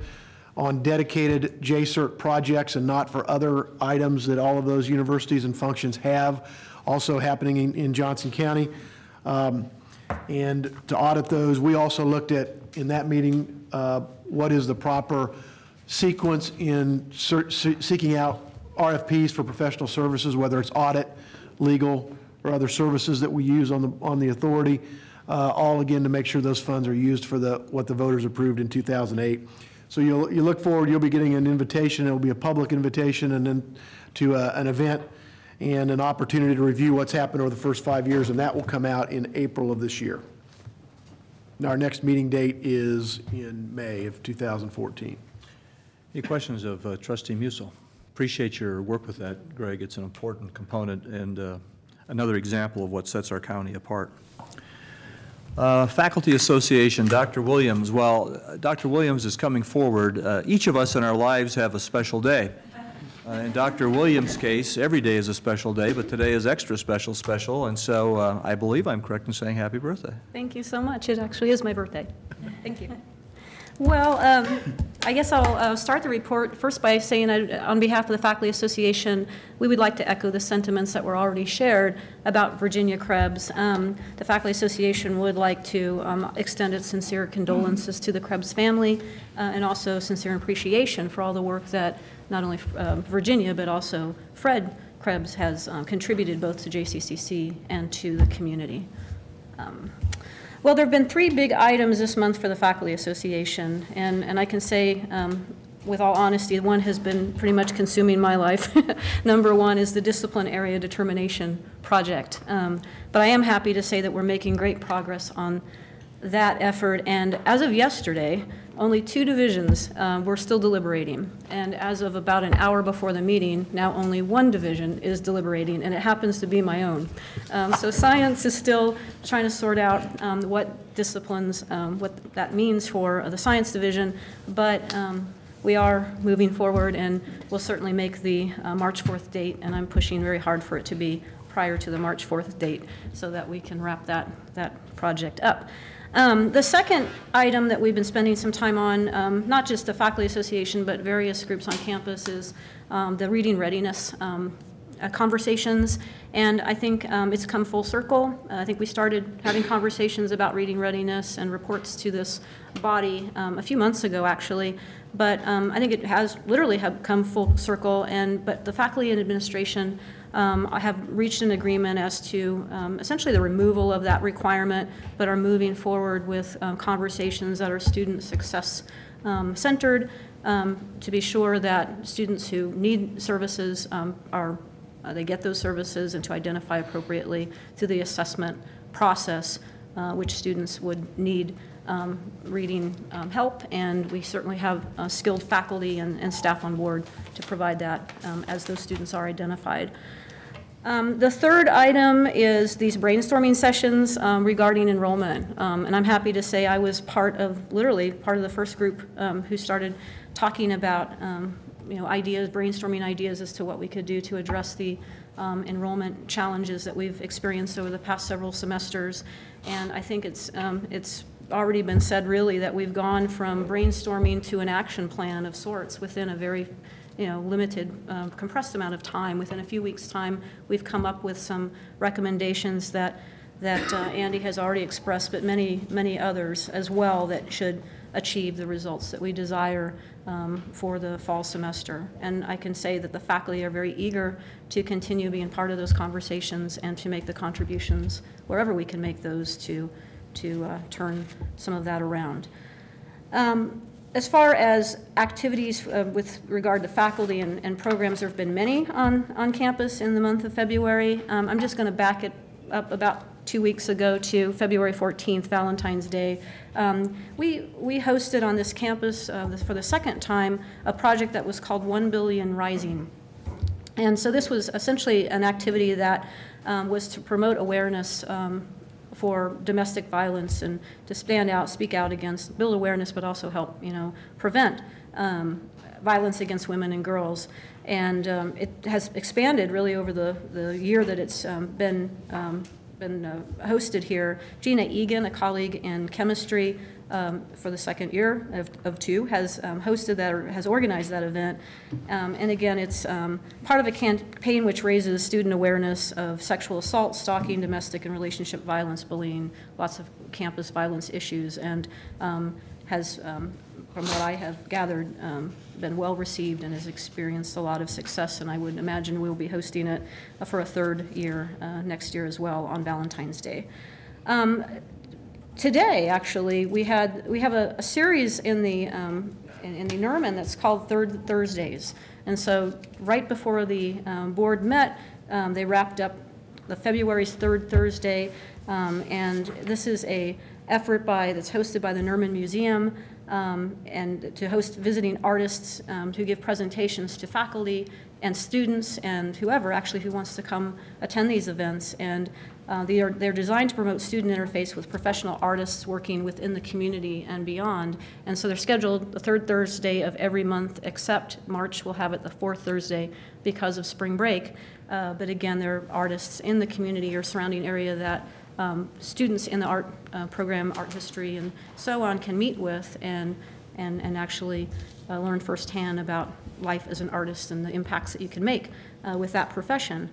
on dedicated JCERT projects and not for other items that all of those universities and functions have, also happening in Johnson County. And to audit those, we also looked at, in that meeting, what is the proper sequence in seeking out RFPs for professional services, whether it's audit, legal, or other services that we use on the authority, all again to make sure those funds are used for what the voters approved in 2008. So you look forward, you'll be getting an invitation. It'll be a public invitation, and then to an event and an opportunity to review what's happened over the first 5 years, and that will come out in April of this year. And our next meeting date is in May of 2014. Any questions of Trustee Musil? Appreciate your work with that, Greg. It's an important component and another example of what sets our county apart. Faculty Association, Dr. Williams. Well, Dr. Williams is coming forward. Each of us in our lives have a special day. In Dr. Williams' case, every day is a special day, but today is extra special, and so I believe I'm correct in saying happy birthday. Thank you so much. It actually is my birthday. Thank you. Well, I guess I'll start the report first by saying on behalf of the Faculty Association, we would like to echo the sentiments that were already shared about Virginia Krebs. The Faculty Association would like to extend its sincere condolences to the Krebs family and also sincere appreciation for all the work that not only Virginia but also Fred Krebs has contributed both to JCCC and to the community. Well, there have been 3 big items this month for the Faculty Association, and I can say with all honesty, one has been pretty much consuming my life. Number 1 is the discipline area determination project. But I am happy to say that we're making great progress on that effort, and as of yesterday, only 2 divisions were still deliberating, and as of about an hour before the meeting, now only 1 division is deliberating, and it happens to be my own. So science is still trying to sort out what disciplines, what that means for the science division, but we are moving forward, and we'll certainly make the March 4th date, and I'm pushing very hard for it to be prior to the March 4th date so that we can wrap that project up. The second item that we've been spending some time on, not just the Faculty Association, but various groups on campus, is the reading readiness conversations. And I think it's come full circle. I think we started having conversations about reading readiness and reports to this body a few months ago, actually. But I think it has literally come full circle. But the faculty and administration have reached an agreement as to essentially the removal of that requirement, but are moving forward with conversations that are student success centered to be sure that students who need services they get those services, and to identify appropriately through the assessment process which students would need reading help, and we certainly have skilled faculty and staff on board to provide that as those students are identified. The third item is these brainstorming sessions regarding enrollment, and I'm happy to say I was literally part of the first group who started talking about brainstorming ideas as to what we could do to address the enrollment challenges that we've experienced over the past several semesters. And I think it's already been said really that we've gone from brainstorming to an action plan of sorts within a very limited, compressed amount of time. Within a few weeks' time, we've come up with some recommendations that Andy has already expressed, but many others as well that should achieve the results that we desire for the fall semester. And I can say that the faculty are very eager to continue being part of those conversations and to make the contributions wherever we can make those to turn some of that around. As far as activities with regard to faculty and programs, there have been many on campus in the month of February. I'm just going to back it up about 2 weeks ago to February 14th, Valentine's Day. We hosted on this campus for the second time a project that was called 1 Billion Rising. And so this was essentially an activity that was to promote awareness for domestic violence and to stand out, speak out against, build awareness, but also help, prevent violence against women and girls. And it has expanded really over the year that it's been hosted here. Gina Egan, a colleague in chemistry for the second year of two, has hosted that or has organized that event. And again, it's part of a campaign which raises student awareness of sexual assault, stalking, domestic and relationship violence, bullying, lots of campus violence issues, and has, from what I have gathered, been well received and has experienced a lot of success, and I would imagine we'll be hosting it for a third year next year as well on Valentine's Day. Today, actually, we have a series in the NERMAN that's called Third Thursdays, and so right before the board met, they wrapped up the February's Third Thursday, and this is a effort that's hosted by the NERMAN Museum, and to host visiting artists who give presentations to faculty and students and whoever actually who wants to come attend these events. And they're designed to promote student interface with professional artists working within the community and beyond. And so they're scheduled the third Thursday of every month, except March. We'll have it the fourth Thursday because of spring break. But again, there are artists in the community or surrounding area that students in the art program, art history, and so on can meet with and actually learn firsthand about life as an artist and the impacts that you can make with that profession.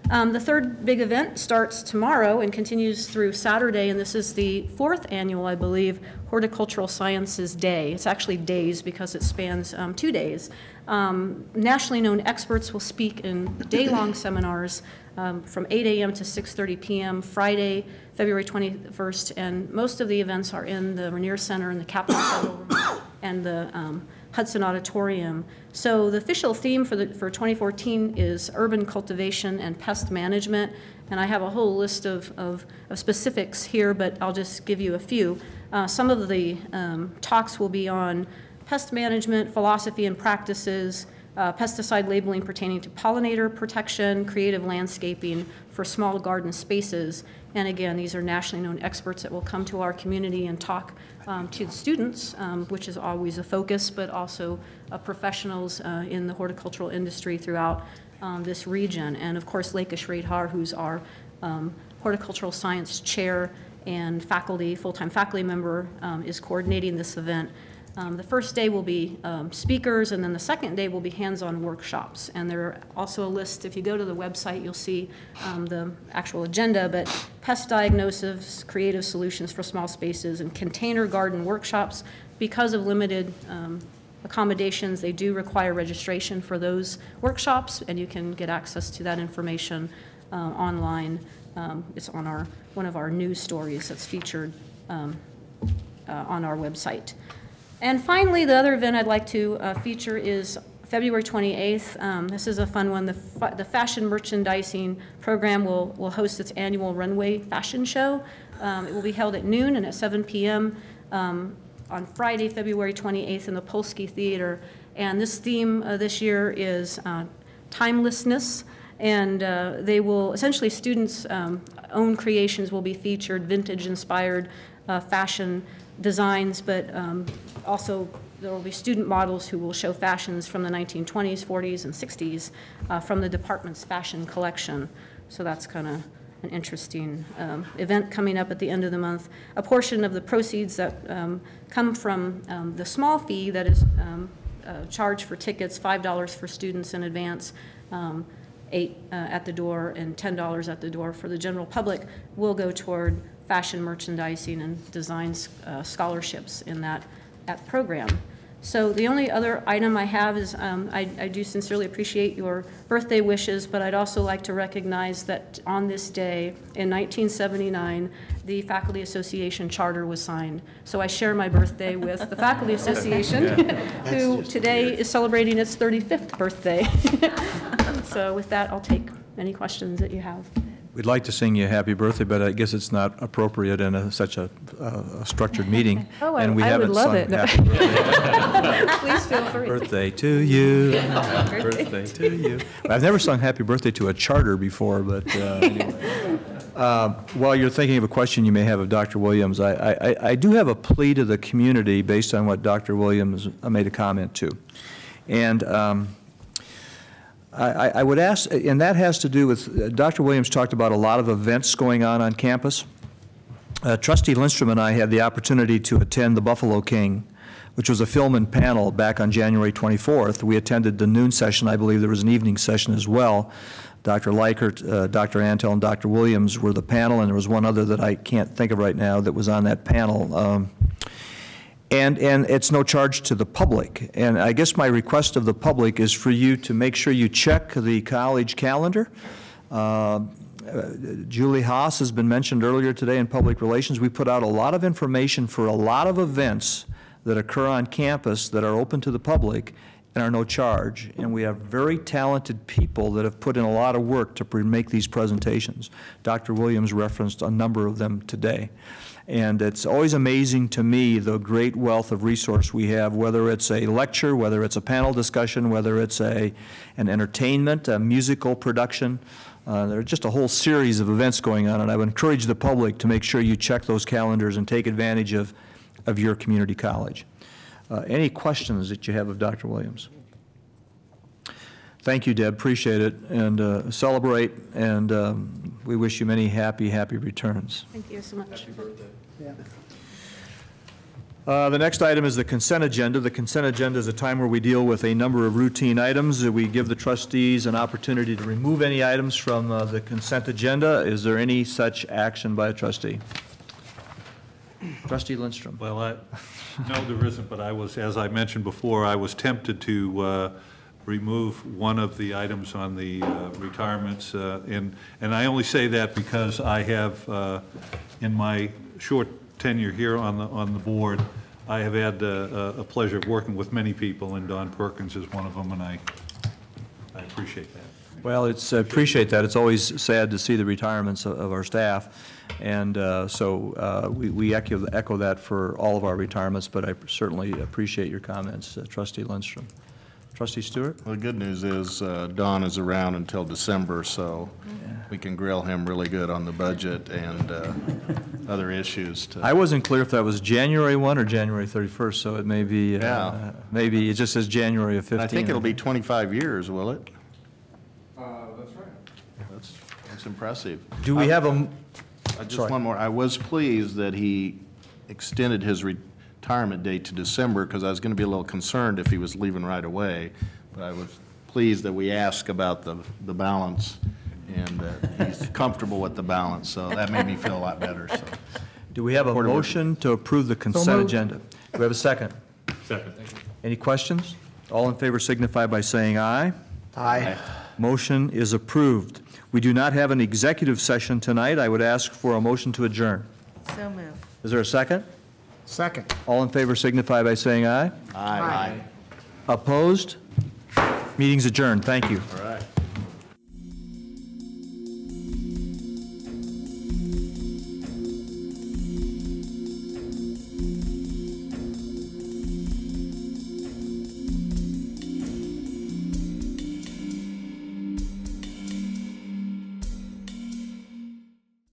The third big event starts tomorrow and continues through Saturday, and this is the fourth annual, I believe, Horticultural Sciences Day. It's actually days because it spans 2 days. Nationally known experts will speak in day-long seminars from 8 a.m. to 6:30 p.m. Friday, February 21st, and most of the events are in the Rainier Center and the Capitol Federal Room and the Hudson Auditorium. So the official theme for 2014 is urban cultivation and pest management, and I have a whole list of specifics here, but I'll just give you a few. Some of the talks will be on pest management, philosophy and practices, pesticide labeling pertaining to pollinator protection, creative landscaping for small garden spaces. And again, these are nationally known experts that will come to our community and talk to the students, which is always a focus, but also professionals in the horticultural industry throughout this region. And of course, Leka Shradhar, who's our horticultural science chair and faculty, full-time faculty member, is coordinating this event. The first day will be speakers, and then the second day will be hands-on workshops. And there are also a list, if you go to the website, you'll see the actual agenda, but pest diagnosis, creative solutions for small spaces, and container garden workshops. Because of limited accommodations, they do require registration for those workshops, and you can get access to that information online. It's on one of our news stories that's featured on our website. And finally, the other event I'd like to feature is February 28th. This is a fun one. The fashion merchandising program will host its annual runway fashion show. It will be held at noon and at 7 p.m. On Friday, February 28th in the Polsky Theater. And this theme this year is timelessness. And they will, essentially students' own creations will be featured, vintage-inspired fashion designs, but also there will be student models who will show fashions from the 1920s, 40s, and 60s from the department's fashion collection. So that's kind of an interesting event coming up at the end of the month. A portion of the proceeds that come from the small fee that is charged for tickets, $5 for students in advance, $8 at the door, and $10 at the door for the general public, will go toward fashion merchandising and design scholarships in that program. So the only other item I have is I do sincerely appreciate your birthday wishes, but I'd also like to recognize that on this day in 1979, the Faculty Association Charter was signed. So I share my birthday with the Faculty Association, who today is celebrating its 35th birthday. So with that, I'll take any questions that you have. We'd like to sing you a happy birthday, but I guess it's not appropriate in such a structured meeting. Oh, and we I would haven't love sung it. happy Please feel free. birthday to you. Birthday to you. I've never sung happy birthday to a charter before, but anyway. While you're thinking of a question you may have of Dr. Williams, I do have a plea to the community based on what Dr. Williams made a comment to. And I would ask, and that has to do with, Dr. Williams talked about a lot of events going on campus. Trustee Lindstrom and I had the opportunity to attend the Buffalo King, which was a film and panel back on January 24th. We attended the noon session. I believe there was an evening session as well. Dr. Likert, Dr. Antel, and Dr. Williams were the panel, and there was one other that I can't think of right now that was on that panel. And it's no charge to the public. And I guess my request of the public is for you to make sure you check the college calendar. Julie Haas has been mentioned earlier today in public relations. We put out a lot of information for a lot of events that occur on campus that are open to the public and are no charge. And we have very talented people that have put in a lot of work to make these presentations. Dr. Williams referenced a number of them today. And it's always amazing to me the great wealth of resource we have, whether it's a lecture, whether it's a panel discussion, whether it's an entertainment, a musical production. There are just a whole series of events going on, and I would encourage the public to make sure you check those calendars and take advantage of your community college. Any questions that you have of Dr. Williams? Thank you, Deb. Appreciate it. And celebrate, and we wish you many happy, happy returns. Thank you so much. Happy birthday. Yeah. The next item is the consent agenda. The consent agenda is a time where we deal with a number of routine items. We give the trustees an opportunity to remove any items from the consent agenda. Is there any such action by a trustee? Trustee Lindstrom. Well, no, there isn't, but I was, as I mentioned before, I was tempted to remove one of the items on the retirements, and I only say that because I have, in my short tenure here on the board, I have had a pleasure of working with many people, and Don Perkins is one of them, and I appreciate that. Well, appreciate that. It's always sad to see the retirements of our staff, and so we echo that for all of our retirements, but I certainly appreciate your comments, Trustee Lindstrom. Trustee Stewart? Well, the good news is Don is around until December, so we can grill him really good on the budget and other issues. I wasn't clear if that was January 1 or January 31st, so it may be, maybe it just says January of 15. I think it'll be 25 years, will it? That's right. That's impressive. Do we have a? Just one more. I was pleased that he extended his retirement date to December, because I was going to be a little concerned if he was leaving right away. But I was pleased that we asked about the balance, and that he's comfortable with the balance, so that made me feel a lot better. So, do we have a motion to approve the consent agenda? Do we have a second? Second. Thank you. Any questions? All in favor signify by saying aye. Aye. Motion is approved. We do not have an executive session tonight. I would ask for a motion to adjourn. So moved. Is there a second? Second. All in favor signify by saying aye. aye. Opposed? Meeting's adjourned. Thank you. All right.